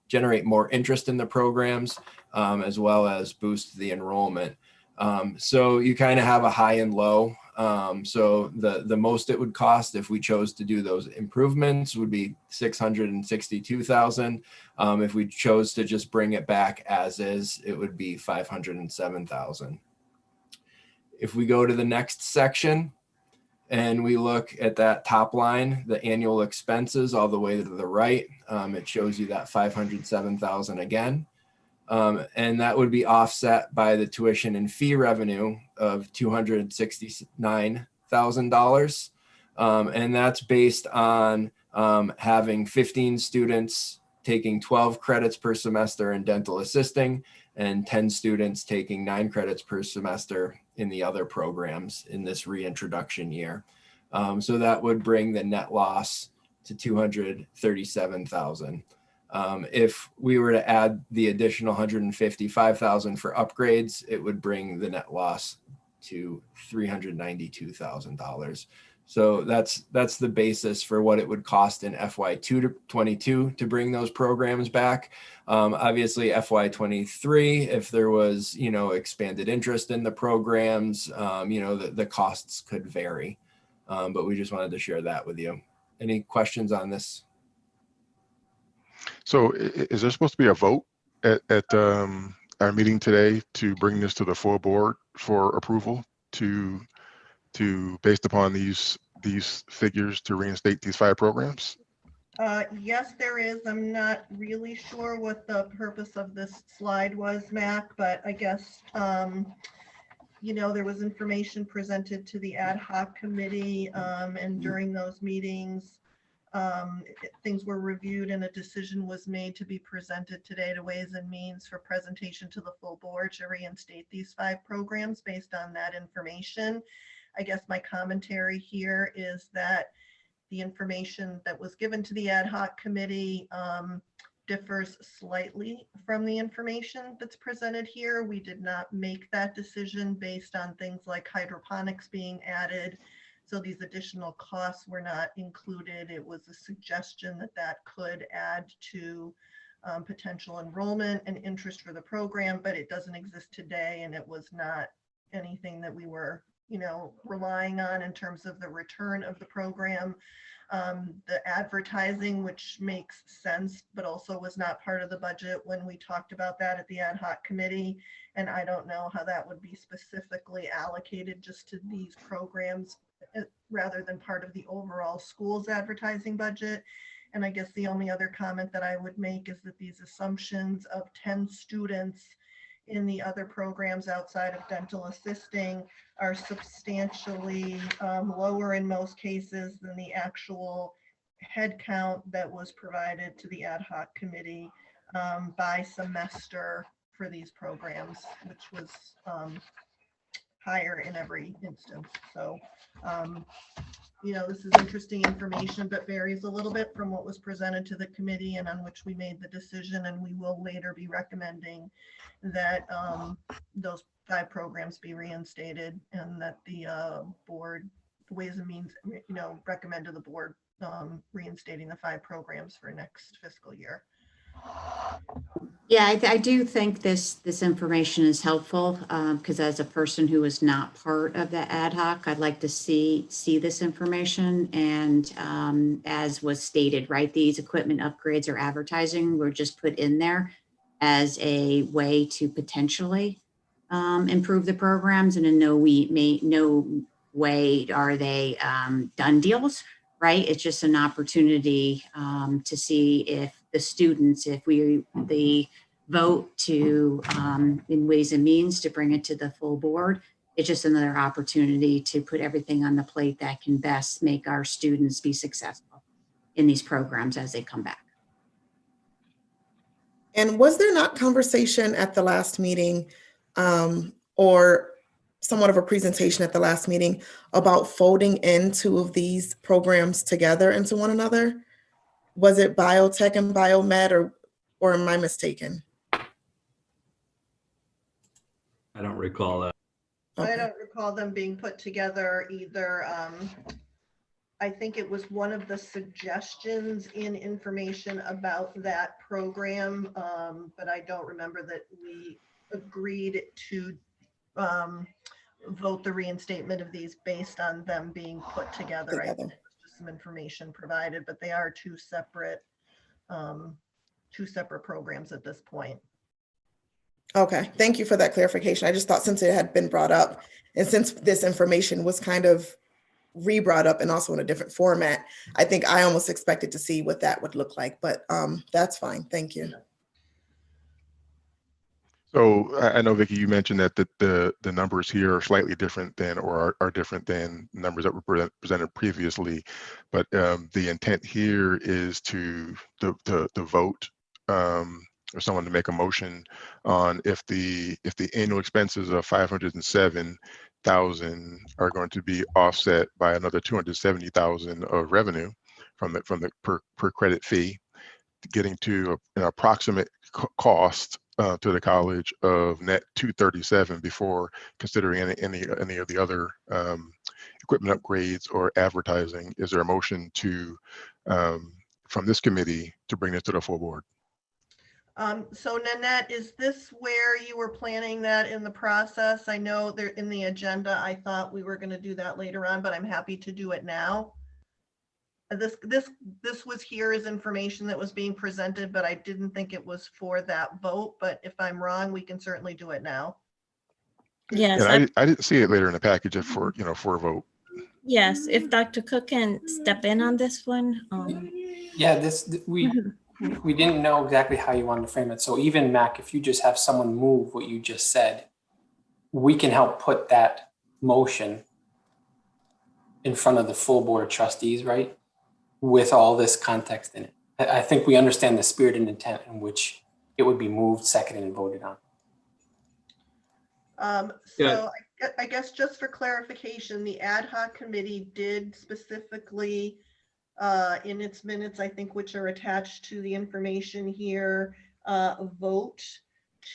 generate more interest in the programs, as well as boost the enrollment. So you kind of have a high and low. So the most it would cost if we chose to do those improvements would be $662,000. If we chose to just bring it back as is, it would be $507,000. If we go to the next section and we look at that top line, the annual expenses all the way to the right, it shows you that $507,000 again. And that would be offset by the tuition and fee revenue of $269,000. And that's based on having 15 students taking 12 credits per semester in dental assisting and 10 students taking 9 credits per semester in the other programs in this reintroduction year. So that would bring the net loss to $237,000. If we were to add the additional $155,000 for upgrades, it would bring the net loss to $392,000. So that's the basis for what it would cost in FY22 to bring those programs back. Obviously FY23, if there was, expanded interest in the programs, the costs could vary. But we just wanted to share that with you. Any questions on this? So is there supposed to be a vote at our meeting today to bring this to the full board for approval to based upon these figures to reinstate these 5 programs? Yes, there is. I'm not really sure what the purpose of this slide was, Mac, but I guess, there was information presented to the ad hoc committee, and during those meetings, things were reviewed and a decision was made to be presented today to Ways and Means for presentation to the full board to reinstate these 5 programs based on that information. I guess my commentary here is that the information that was given to the ad hoc committee differs slightly from the information that's presented here. We did not make that decision based on things like hydroponics being added. So these additional costs were not included. It was a suggestion that could add to potential enrollment and interest for the program, but it doesn't exist today, and it was not anything that we were relying on in terms of the return of the program. The advertising, which makes sense, but also was not part of the budget when we talked about that at the ad hoc committee. And I don't know how that would be specifically allocated just to these programs rather than part of the overall school's advertising budget. And I guess the only other comment that I would make is that these assumptions of 10 students in the other programs outside of dental assisting are substantially lower in most cases than the actual head count that was provided to the ad hoc committee by semester for these programs, which was higher in every instance. So, you know, this is interesting information, but varies a little bit from what was presented to the committee and on which we made the decision. And we will later be recommending that those 5 programs be reinstated, and that the board, the Ways and Means, you know, recommend to the board reinstating the 5 programs for next fiscal year. Yeah, I do think this information is helpful because as a person who is not part of the ad hoc, I'd like to see this information. And as was stated, right, these equipment upgrades or advertising were just put in there as a way to potentially improve the programs, and in no way are they done deals, right? It's just an opportunity to see if the students, if the vote to in Ways and Means to bring it to the full board, it's just another opportunity to put everything on the plate that can best make our students be successful in these programs as they come back. And was there not conversation at the last meeting or somewhat of a presentation at the last meeting about folding in 2 of these programs together into one another? Was it biotech and biomed, or am I mistaken? I don't recall that. I don't recall them being put together either. I think it was one of the suggestions in information about that program, but I don't remember that we agreed to vote the reinstatement of these based on them being put together. I think it was just some information provided, but they are 2 separate programs at this point. Okay, thank you for that clarification. I just thought since it had been brought up, and since this information was kind of re-brought up and also in a different format, I think I almost expected to see what that would look like, but that's fine. Thank you. So I know, Vicki, you mentioned that the numbers here are slightly different than, or are different than numbers that were presented previously, but the intent here is to vote or someone to make a motion on if the annual expenses of 507,000 are going to be offset by another 270,000 of revenue from the per credit fee, getting to an approximate cost to the college of net 237 before considering any of the other equipment upgrades or advertising. Is there a motion to from this committee to bring this to the full board? So Nanette, is this where you were planning that in the process? I know they're in the agenda. I thought we were going to do that later on, but I'm happy to do it now. This was here as information that was being presented, but I didn't think it was for that vote. But if I'm wrong, we can certainly do it now. Yes. And I didn't see it later in the package for for a vote. Yes, if Dr. Cook can step in on this one. Yeah, we didn't know exactly how you wanted to frame it. So even Mac, if you just have someone move what you just said, we can help put that motion in front of the full board of trustees, right? With all this context in it. I think we understand the spirit and intent in which it would be moved, seconded, and voted on. So I guess just for clarification, the ad hoc committee did specifically in its minutes, I think, which are attached to the information here, vote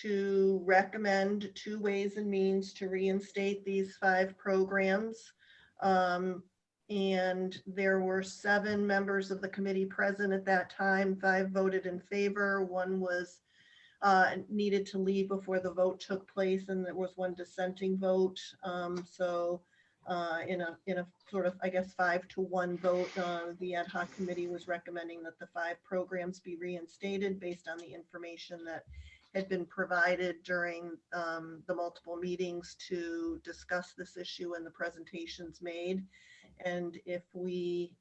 to recommend to Ways and Means to reinstate these 5 programs. And there were 7 members of the committee present at that time. 5 voted in favor. 1 was needed to leave before the vote took place, and there was 1 dissenting vote. So in a sort of, I guess, 5-1 vote, the ad hoc committee was recommending that the 5 programs be reinstated based on the information that had been provided during the multiple meetings to discuss this issue and the presentations made. And if we,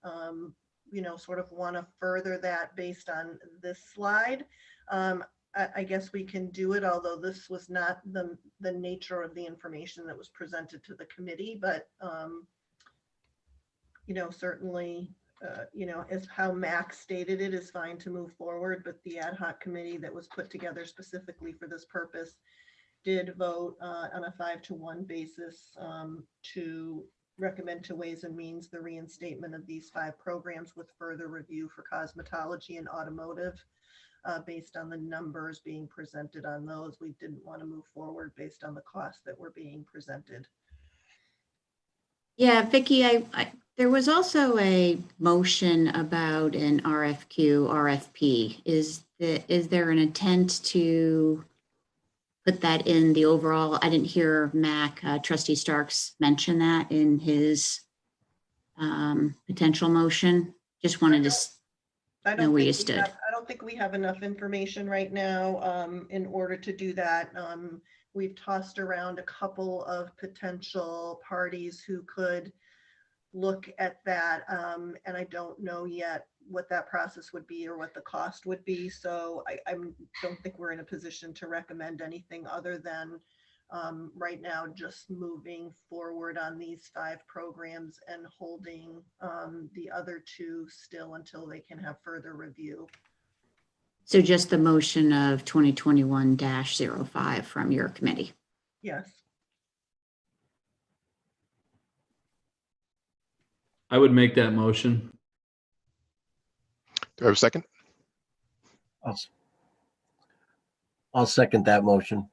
sort of want to further that based on this slide, I guess we can do it, although this was not the nature of the information that was presented to the committee, but, certainly, as how Max stated it is fine to move forward, but the ad hoc committee that was put together specifically for this purpose did vote on a 5-to-1 basis to recommend to Ways and Means the reinstatement of these 5 programs with further review for cosmetology and automotive. Based on the numbers being presented on those, we didn't want to move forward based on the costs that were being presented. Yeah, Vicky, there was also a motion about an RFQ, RFP. Is there an intent to put that in the overall? I didn't hear Mac, Trustee Starks mention that in his potential motion. Just wanted to know where you stood. I don't think we have enough information right now in order to do that. We've tossed around a couple of potential parties who could look at that. And I don't know yet what that process would be or what the cost would be. So I don't think we're in a position to recommend anything other than right now just moving forward on these 5 programs and holding the other 2 still until they can have further review. So just the motion of 2021-05 from your committee. Yes. I would make that motion. Do I have a second? I'll second that motion.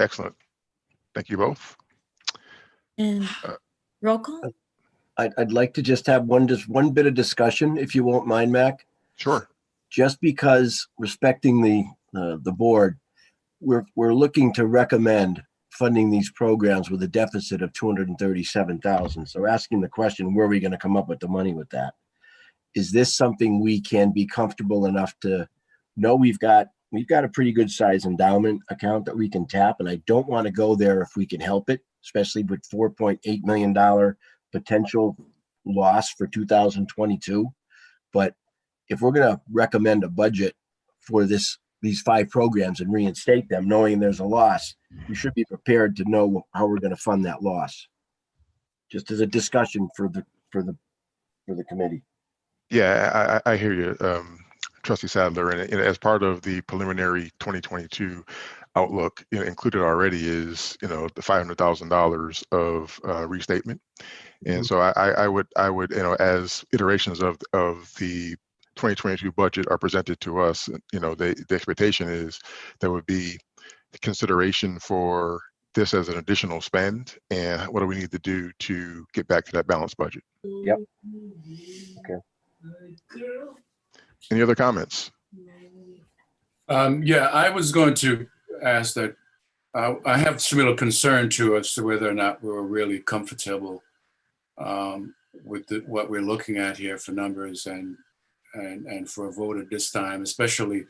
Excellent. Thank you both. And roll call? I'd like to just have one bit of discussion, if you won't mind, Mac. Sure. Just because respecting the board, we're looking to recommend funding these programs with a deficit of 237,000. So asking the question, where are we going to come up with the money with that? Is this something we can be comfortable enough to know we've got a pretty good size endowment account that we can tap, and I don't want to go there if we can help it, especially with $4.8 million potential loss for 2022. But if we're going to recommend a budget for these 5 programs and reinstate them, knowing there's a loss, we should be prepared to know how we're going to fund that loss. Just as a discussion for the committee. Yeah, I hear you, Trustee Sadler, and as part of the preliminary 2022 outlook, included already is the $500,000 of restatement, and so I would as iterations of the 2022 budget are presented to us, the expectation is there would be consideration for this as an additional spend, and what do we need to do to get back to that balanced budget. Yep. Okay. Any other comments? Yeah, I was going to ask that. I have some little concern too as to whether or not we're really comfortable with what we're looking at here for numbers and for a vote at this time, especially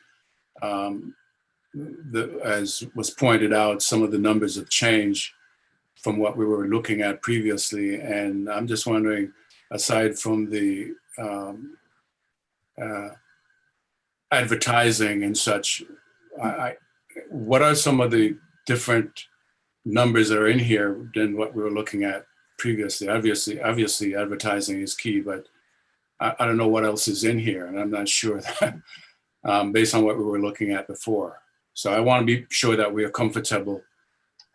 as was pointed out, some of the numbers have changed from what we were looking at previously, and I'm just wondering, aside from the advertising and such, what are some of the different numbers that are in here than what we were looking at previously? Obviously advertising is key, but I don't know what else is in here, and I'm not sure that based on what we were looking at before. So I want to be sure that we are comfortable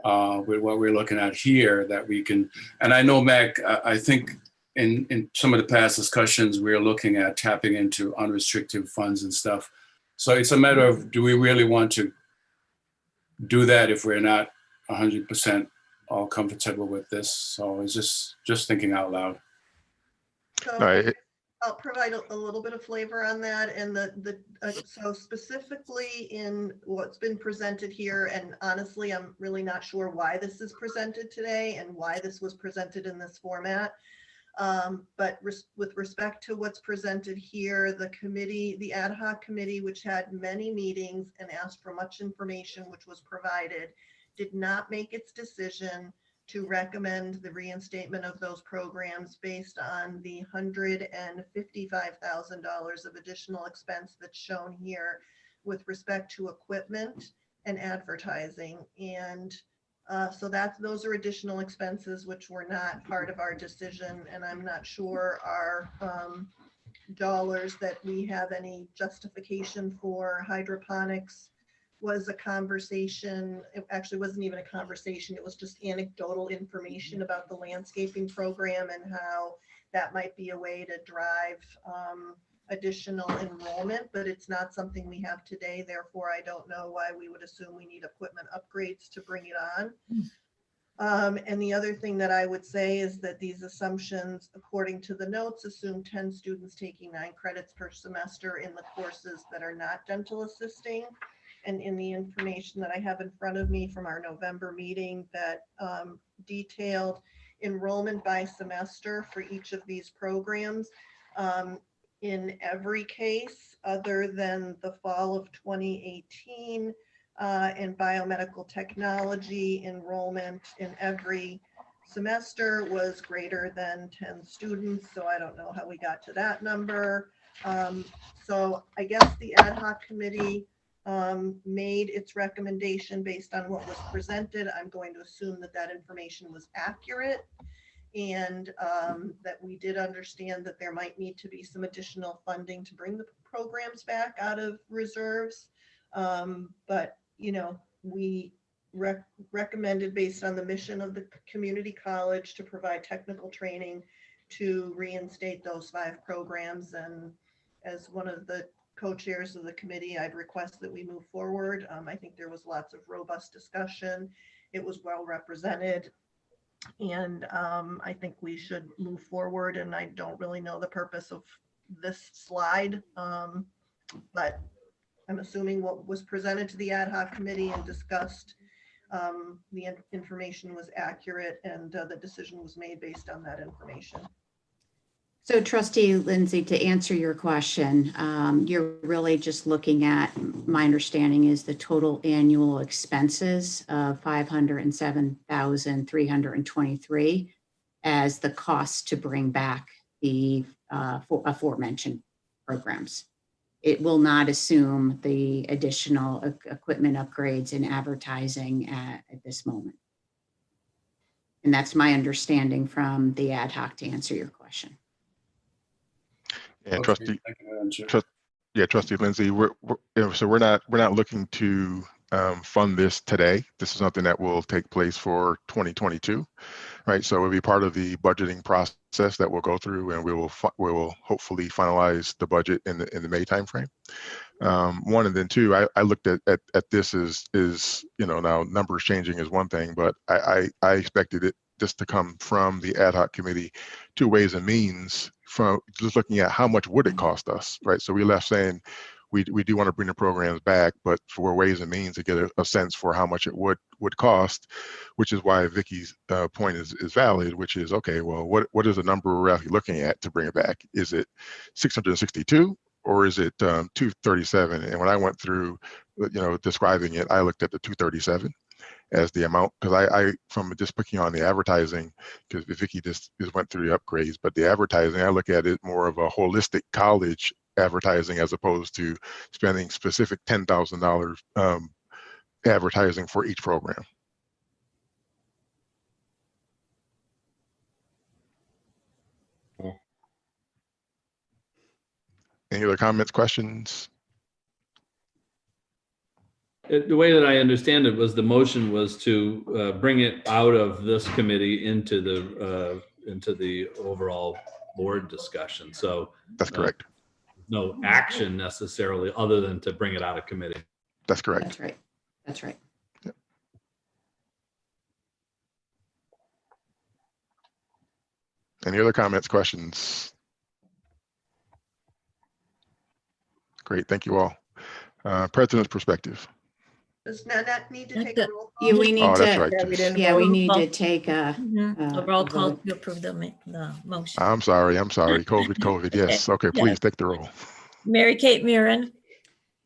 with what we're looking at here, that we can, and I know, Mac, I think in some of the past discussions, we're looking at tapping into unrestricted funds and stuff. So it's a matter of, do we really want to do that if we're not 100% all comfortable with this? So it's just thinking out loud. So I'll provide a little bit of flavor on that, and so specifically in what's been presented here, and honestly, I'm really not sure why this is presented today and why this was presented in this format. But with respect to what's presented here, the ad hoc committee, which had many meetings and asked for much information, which was provided, did not make its decision to recommend the reinstatement of those programs based on the $155,000 of additional expense that's shown here with respect to equipment and advertising. And so those are additional expenses which were not part of our decision, and I'm not sure are dollars that we have any justification for. Hydroponics was a conversation. It actually wasn't even a conversation. It was just anecdotal information about the landscaping program and how that might be a way to drive additional enrollment, but it's not something we have today. Therefore, I don't know why we would assume we need equipment upgrades to bring it on. And the other thing that I would say is that these assumptions, according to the notes, assume 10 students taking 9 credits per semester in the courses that are not dental assisting. And in the information that I have in front of me from our November meeting that detailed enrollment by semester for each of these programs, in every case other than the fall of 2018, in biomedical technology, enrollment in every semester was greater than 10 students. So I don't know how we got to that number. So I guess the ad hoc committee made its recommendation based on what was presented. I'm going to assume that that information was accurate, and that we did understand that there might need to be some additional funding to bring the programs back out of reserves. But, you know, we recommended, based on the mission of the community college, to provide technical training to reinstate those 5 programs. And as one of the co-chairs of the committee, I'd request that we move forward. I think there was lots of robust discussion. It was well represented. And I think we should move forward. And I don't really know the purpose of this slide, but I'm assuming what was presented to the ad hoc committee and discussed, the information was accurate, and the decision was made based on that information. So Trustee Lindsay, to answer your question, you're really just looking at, my understanding is the total annual expenses of $507,323 as the cost to bring back the aforementioned programs. It will not assume the additional equipment upgrades and advertising at this moment. And that's my understanding from the ad hoc, to answer your question. And Okay, Trustee Lindsay, we're not looking to fund this today. This is something that will take place for 2022, right? So it'll be part of the budgeting process that we'll go through, and we will hopefully finalize the budget in the May timeframe. One, and then two, I looked at this as you know, now numbers changing is one thing, but I expected it just to come from the ad hoc committee to Ways and Means, from just looking at how much would it cost us, right? So we left saying we do want to bring the programs back, but for Ways and Means to get a sense for how much it would cost, which is why Vicky's point is valid, which is, okay, well, what is the number we're actually looking at to bring it back? Is it 662 or is it 237? And when I went through, you know, describing it, I looked at the 237 as the amount, because I from just picking on the advertising, because Vicky just went through the upgrades, but the advertising, I look at it more of a holistic college advertising as opposed to spending specific $10,000 advertising for each program. Any other comments, questions? The way that I understand it was the motion was to bring it out of this committee into the overall board discussion. So that's correct. No action necessarily, other than to bring it out of committee. That's correct. That's right. That's right. Yep. Any other comments, questions? Great, thank you all. President's perspective. Does Nanette need to take a roll call? Yeah, we need that's to. right. Yeah, we need to take a roll call to approve the motion. I'm sorry. COVID. Yes. Okay, please take the roll. Mary Kate Murin.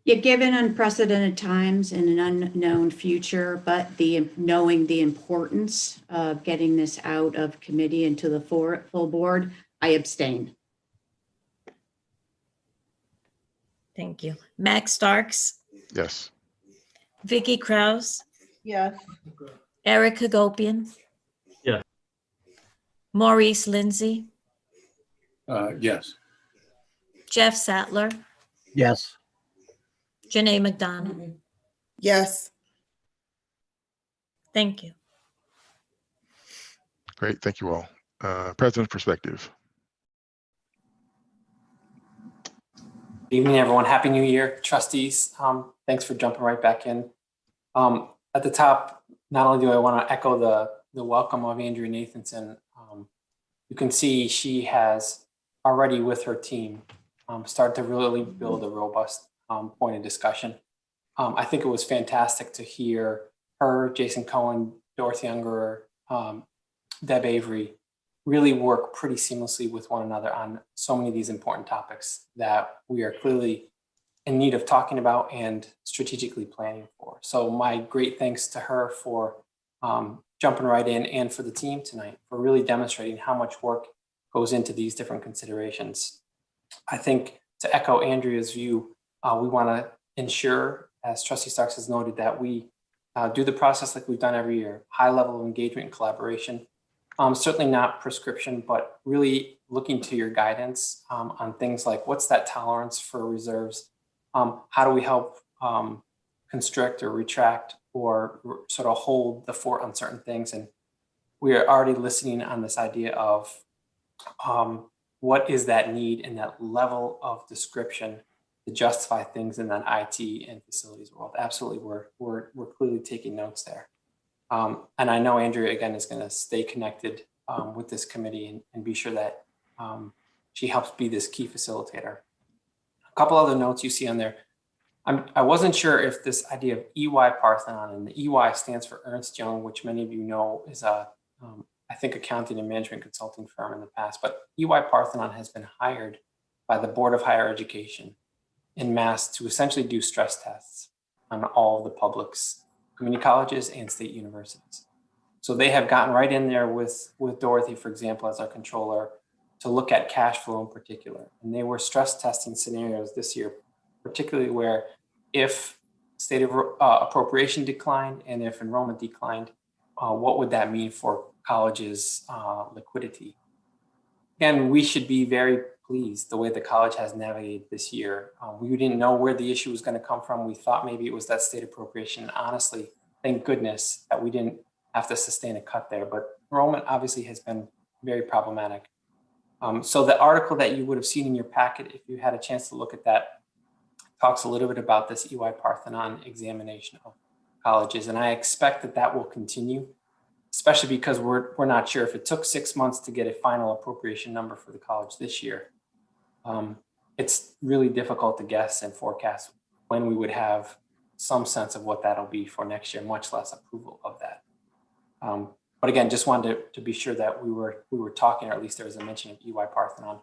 Yeah, given unprecedented times and an unknown future, but knowing the importance of getting this out of committee into the full board, I abstain. Thank you. Max Starks. Yes. Vicky Krause. Yes. Eric Hagopian. Yeah. Maurice Lindsay. Yes. Jeff Sattler. Yes. Janae McDonough. Yes. Thank you. Great, thank you all. President's perspective. Good evening, everyone. Happy New Year, trustees. Thanks for jumping right back in. At the top, not only do I want to echo the welcome of Andrea Nathanson, you can see she has already with her team started to really build a robust point of discussion. I think it was fantastic to hear her, Jason Cohen, Dorothy Ungerer, Deb Avery really work pretty seamlessly with one another on so many of these important topics that we are clearly in need of talking about and strategically planning for. So my great thanks to her for jumping right in, and for the team tonight for really demonstrating how much work goes into these different considerations. I think, to echo Andrea's view, we want to ensure, as Trustee Starks has noted, that we do the process like we've done every year, high level of engagement and collaboration. Certainly not prescription, but really looking to your guidance on things like what's that tolerance for reserves? How do we help constrict or retract or sort of hold the fort on certain things? And we are already listening on this idea of what is that need and that level of description to justify things in that IT and facilities world. Absolutely, we're clearly taking notes there. And I know Andrea, again, is going to stay connected with this committee and be sure that she helps be this key facilitator. A couple other notes you see on there. I wasn't sure if this idea of EY Parthenon, and the EY stands for Ernst Young, which many of you know is a, I think, accounting and management consulting firm in the past, but EY Parthenon has been hired by the Board of Higher Education in Mass to essentially do stress tests on all of the public's community colleges and state universities. So they have gotten right in there with Dorothy, for example, as our controller, to look at cash flow in particular. And they were stress testing scenarios this year, particularly where if state of appropriation declined and if enrollment declined, what would that mean for colleges' liquidity? Again, we should be very pleased the way the college has navigated this year. We didn't know where the issue was going to come from. We thought maybe it was that state appropriation. Honestly, thank goodness that we didn't have to sustain a cut there. But enrollment obviously has been very problematic. So the article that you would have seen in your packet, if you had a chance to look at that, talks a little bit about this EY Parthenon examination of colleges. And I expect that that will continue, especially because we're not sure if it took 6 months to get a final appropriation number for the college this year. It's really difficult to guess and forecast when we would have some sense of what that'll be for next year, much less approval of that. But again, just wanted to be sure that we were talking, or at least there was a mention of EY Parthenon.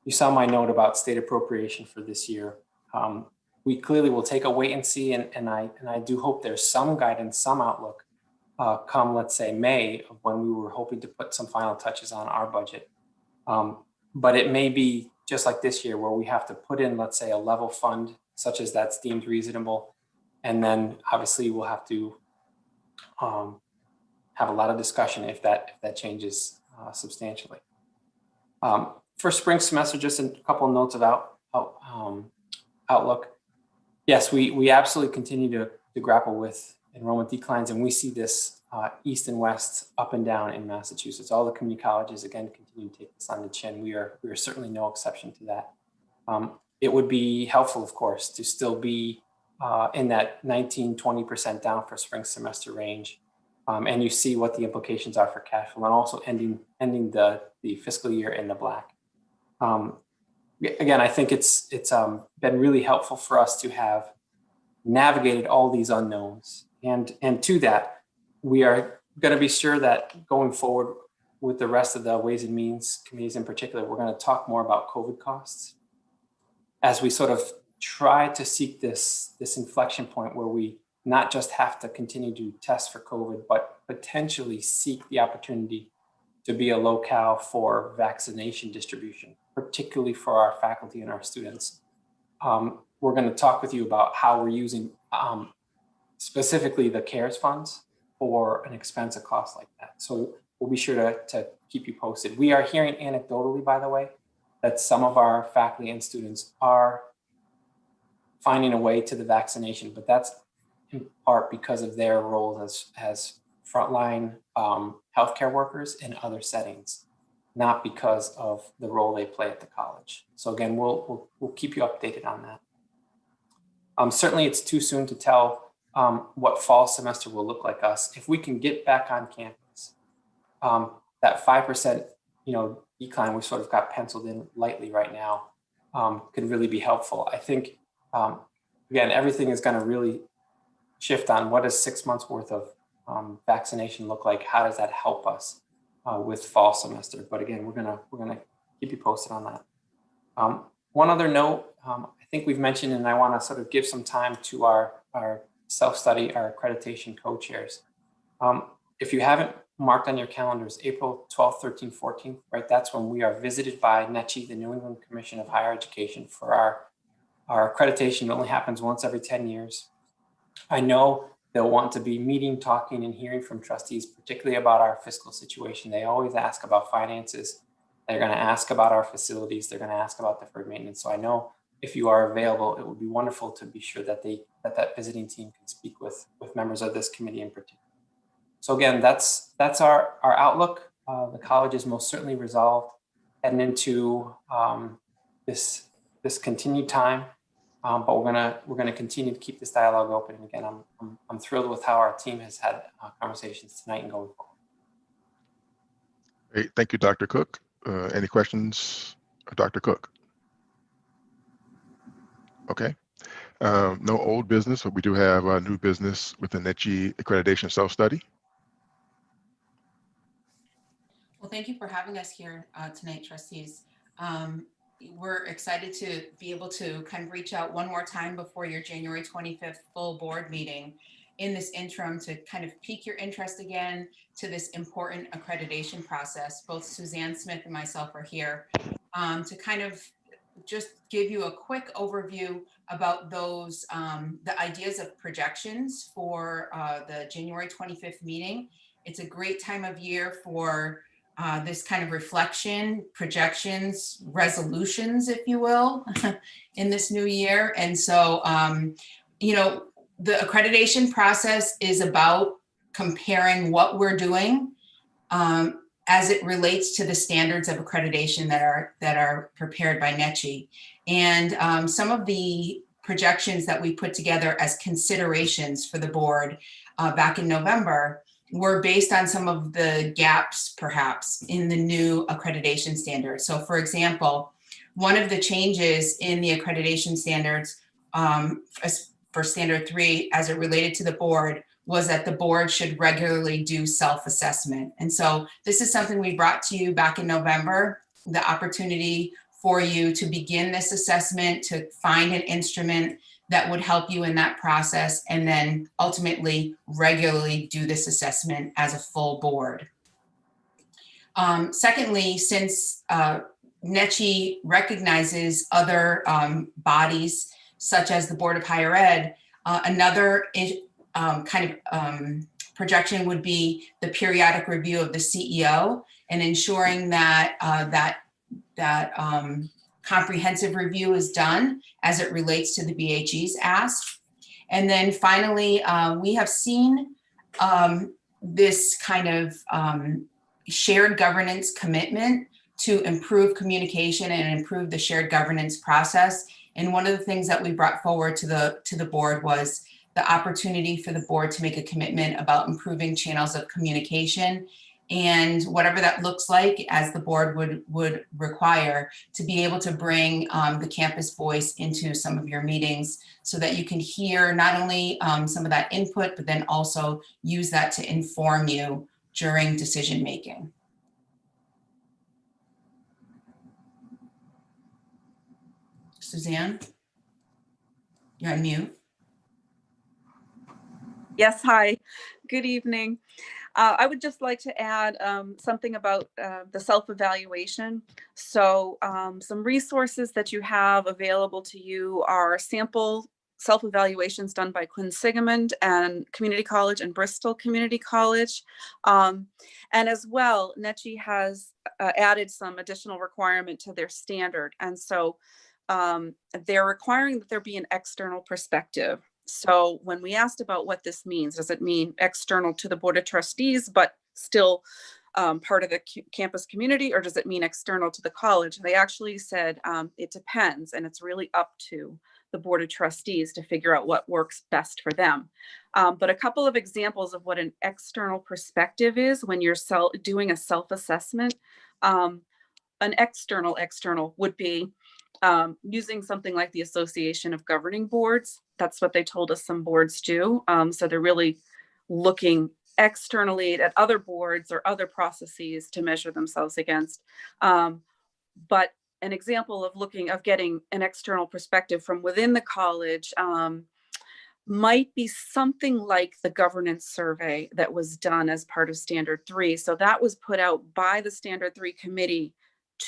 You saw my note about state appropriation for this year. We clearly will take a wait and see, and I do hope there's some guidance, some outlook come, let's say, May, of when we were hoping to put some final touches on our budget. But it may be just like this year where we have to put in, let's say, a level fund such as that's deemed reasonable. And then obviously we'll have to have a lot of discussion if that changes substantially. For spring semester, just a couple of notes about outlook. Yes, we absolutely continue to grapple with enrollment declines, and we see this east and west, up and down in Massachusetts. All the community colleges, again, continue to take this on the chin. We are certainly no exception to that. It would be helpful, of course, to still be in that 19-20% down for spring semester range. And you see what the implications are for cash flow, and also ending the fiscal year in the black. Again, I think it's been really helpful for us to have navigated all these unknowns. And to that, we are going to be sure that going forward with the rest of the Ways and Means committees in particular, we're going to talk more about COVID costs as we sort of try to seek this inflection point where we not just have to continue to test for COVID, but potentially seek the opportunity to be a locale for vaccination distribution, particularly for our faculty and our students. We're going to talk with you about how we're using specifically the CARES funds for an expense, a cost like that. So we'll be sure to keep you posted. We are hearing anecdotally, by the way, that some of our faculty and students are finding a way to the vaccination, but that's in part because of their roles as frontline healthcare workers in other settings, not because of the role they play at the college. So again, we'll keep you updated on that. Certainly it's too soon to tell what fall semester will look like us. If we can get back on campus, that 5%, decline we sort of got penciled in lightly right now could really be helpful. I think, again, everything is going to really shift on what does 6 months worth of vaccination look like? How does that help us with fall semester? But again, we're gonna keep you posted on that. One other note, I think we've mentioned, and I want to sort of give some time to our self-study, our accreditation co-chairs. If you haven't marked on your calendars, April 12th, 13th, 14th, right? That's when we are visited by NECHI, the New England Commission of Higher Education, for our accreditation. It only happens once every 10 years. I know they'll want to be meeting, talking, and hearing from trustees, particularly about our fiscal situation. They always ask about finances. They're going to ask about our facilities. They're going to ask about deferred maintenance. So I know if you are available, it would be wonderful to be sure that that visiting team can speak with members of this committee in particular. So again, that's our outlook. The college is most certainly resolved heading into this continued time. But we're gonna continue to keep this dialogue open. And again, I'm thrilled with how our team has had conversations tonight and going forward. Great, thank you, Dr. Cook. Any questions, Dr. Cook? Okay, no old business, but we do have new business with the NECHI accreditation self-study. Well, thank you for having us here tonight, trustees. We're excited to be able to kind of reach out one more time before your January 25th full board meeting in this interim to kind of pique your interest again to this important accreditation process. Both Suzanne Smith and myself are here to kind of just give you a quick overview about those, the ideas of projections for the January 25th meeting. It's a great time of year for this kind of reflection, projections, resolutions, if you will, in this new year. And so, the accreditation process is about comparing what we're doing as it relates to the standards of accreditation that are prepared by NECHI. And some of the projections that we put together as considerations for the board back in November were based on some of the gaps, perhaps, in the new accreditation standards. So, for example, one of the changes in the accreditation standards for Standard 3 as it related to the board was that the board should regularly do self-assessment. And so this is something we brought to you back in November, the opportunity for you to begin this assessment, to find an instrument that would help you in that process, and then ultimately regularly do this assessment as a full board. Secondly, since NECHI recognizes other bodies such as the Board of Higher Ed, another projection would be the periodic review of the CEO and ensuring that that comprehensive review is done as it relates to the BHE's ask. And then finally, we have seen this kind of shared governance commitment to improve communication and improve the shared governance process. And one of the things that we brought forward to the board was the opportunity for the board to make a commitment about improving channels of communication, and whatever that looks like, as the board would require, to be able to bring the campus voice into some of your meetings so that you can hear not only some of that input, but then also use that to inform you during decision making. Suzanne, you're on mute. Yes, hi, good evening. I would just like to add something about the self-evaluation. So some resources that you have available to you are sample self-evaluations done by Quinn Sigamond and Community College and Bristol Community College. And as well, NECHI has added some additional requirement to their standard. And so they're requiring that there be an external perspective. So when we asked about what this means, does it mean external to the Board of Trustees, but still part of the campus community, or does it mean external to the college? They actually said it depends, and it's really up to the Board of Trustees to figure out what works best for them. But a couple of examples of what an external perspective is when you're doing a self-assessment. An external would be using something like the Association of Governing Boards. That's what they told us some boards do. So they're really looking externally at other boards or other processes to measure themselves against. But an example of getting an external perspective from within the college might be something like the governance survey that was done as part of Standard 3. So that was put out by the Standard 3 committee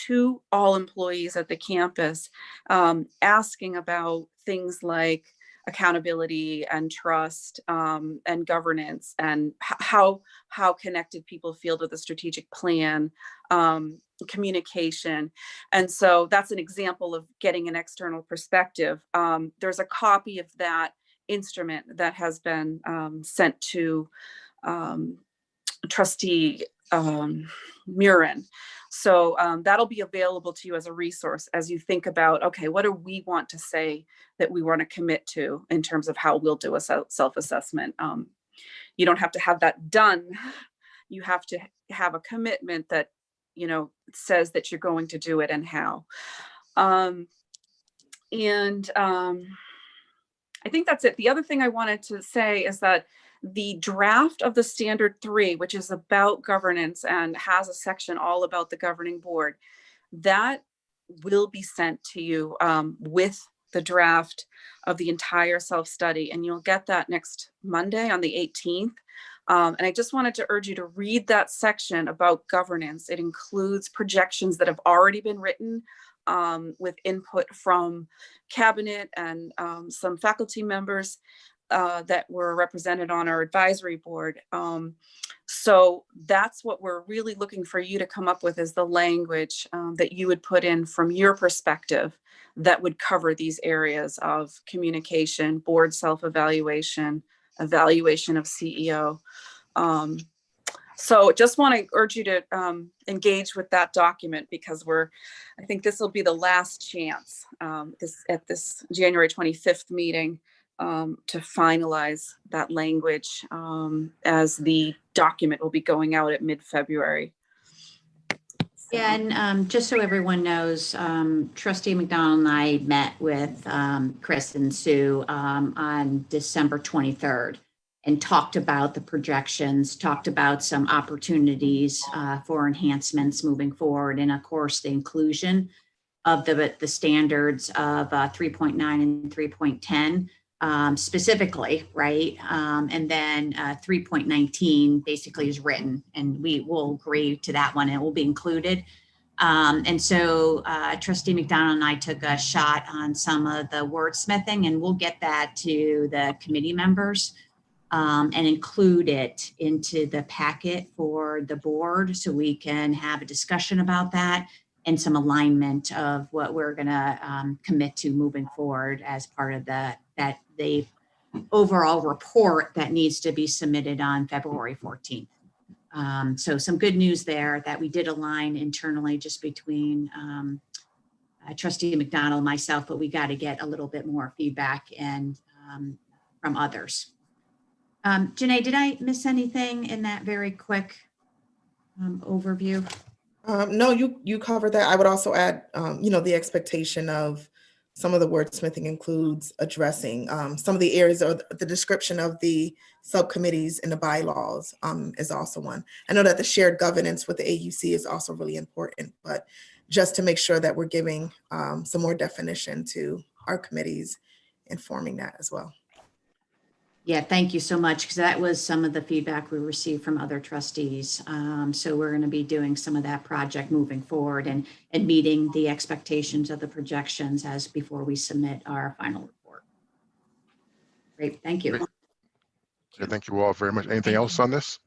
to all employees at the campus, asking about things like accountability and trust and governance, and how connected people feel to the strategic plan, communication. And so that's an example of getting an external perspective. There's a copy of that instrument that has been sent to Trustee Murin. So that'll be available to you as a resource as you think about, okay, what do we want to say that we want to commit to in terms of how we'll do a self-assessment. You don't have to have that done. You have to have a commitment that, you know, says that you're going to do it and how. I think that's it. The other thing I wanted to say is that the draft of the Standard 3, which is about governance and has a section all about the governing board, that will be sent to you with the draft of the entire self-study, and you'll get that next Monday on the 18th. And I just wanted to urge you to read that section about governance. It includes projections that have already been written with input from cabinet and some faculty members that were represented on our advisory board. So that's what we're really looking for you to come up with, is the language that you would put in from your perspective that would cover these areas of communication, board self-evaluation, evaluation of CEO. So just want to urge you to engage with that document, because I think this will be the last chance at this January 25th meeting to finalize that language, as the document will be going out at mid-February. Yeah, and just so everyone knows, Trustee McDonald and I met with Chris and Sue on December 23rd and talked about the projections, talked about some opportunities for enhancements moving forward, and of course, the inclusion of the standards of 3.9 and 3.10. Specifically, right? And then 3.19 basically is written, and we will agree to that one. It will be included. And so Trustee McDonald and I took a shot on some of the wordsmithing, and we'll get that to the committee members and include it into the packet for the board, so we can have a discussion about that and some alignment of what we're going to commit to moving forward as part of the overall report that needs to be submitted on February 14th. So some good news there that we did align internally just between Trustee McDonald and myself, but we got to get a little bit more feedback and from others. Janae, did I miss anything in that very quick overview? No, you covered that. I would also add, the expectation of some of the wordsmithing includes addressing some of the areas, or the description of the subcommittees in the bylaws is also one. I know that the shared governance with the AUC is also really important, but just to make sure that we're giving some more definition to our committees, informing that as well. Yeah, thank you so much, because that was some of the feedback we received from other trustees. So we're going to be doing some of that project moving forward and meeting the expectations of the projections as before we submit our final report. Great, thank you. Yeah, thank you all very much. Anything else on this?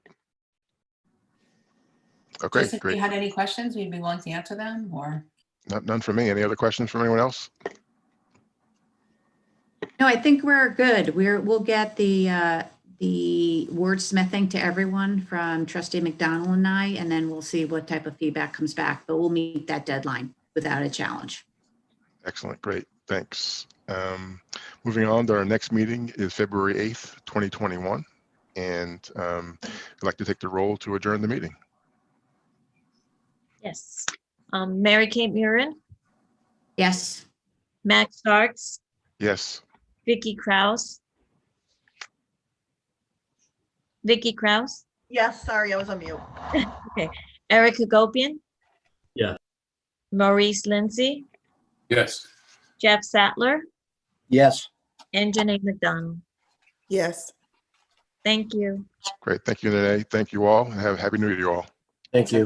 Okay, Just if great. you had any questions, we'd be willing to answer them, or? None for me. Any other questions from anyone else? No, I think we're good. We'll get the wordsmithing to everyone from Trustee McDonald and I, and then we'll see what type of feedback comes back, but we'll meet that deadline without a challenge. Excellent. Great. Thanks. Moving on to our next meeting is February 8th, 2021. And I'd like to take the roll to adjourn the meeting. Yes. Mary Kate Murin, Yes. Max Starks, Yes. Vicky Kraus. Vicky Kraus. Yes, sorry, I was on mute. Okay. Erica Gopian, Yeah. Maurice Lindsay, Yes. Jeff Sattler, Yes. and Janae McDonald. Yes. Thank you. Great. Thank you, Nene. Thank you all. And have a happy new year, all. Thank you.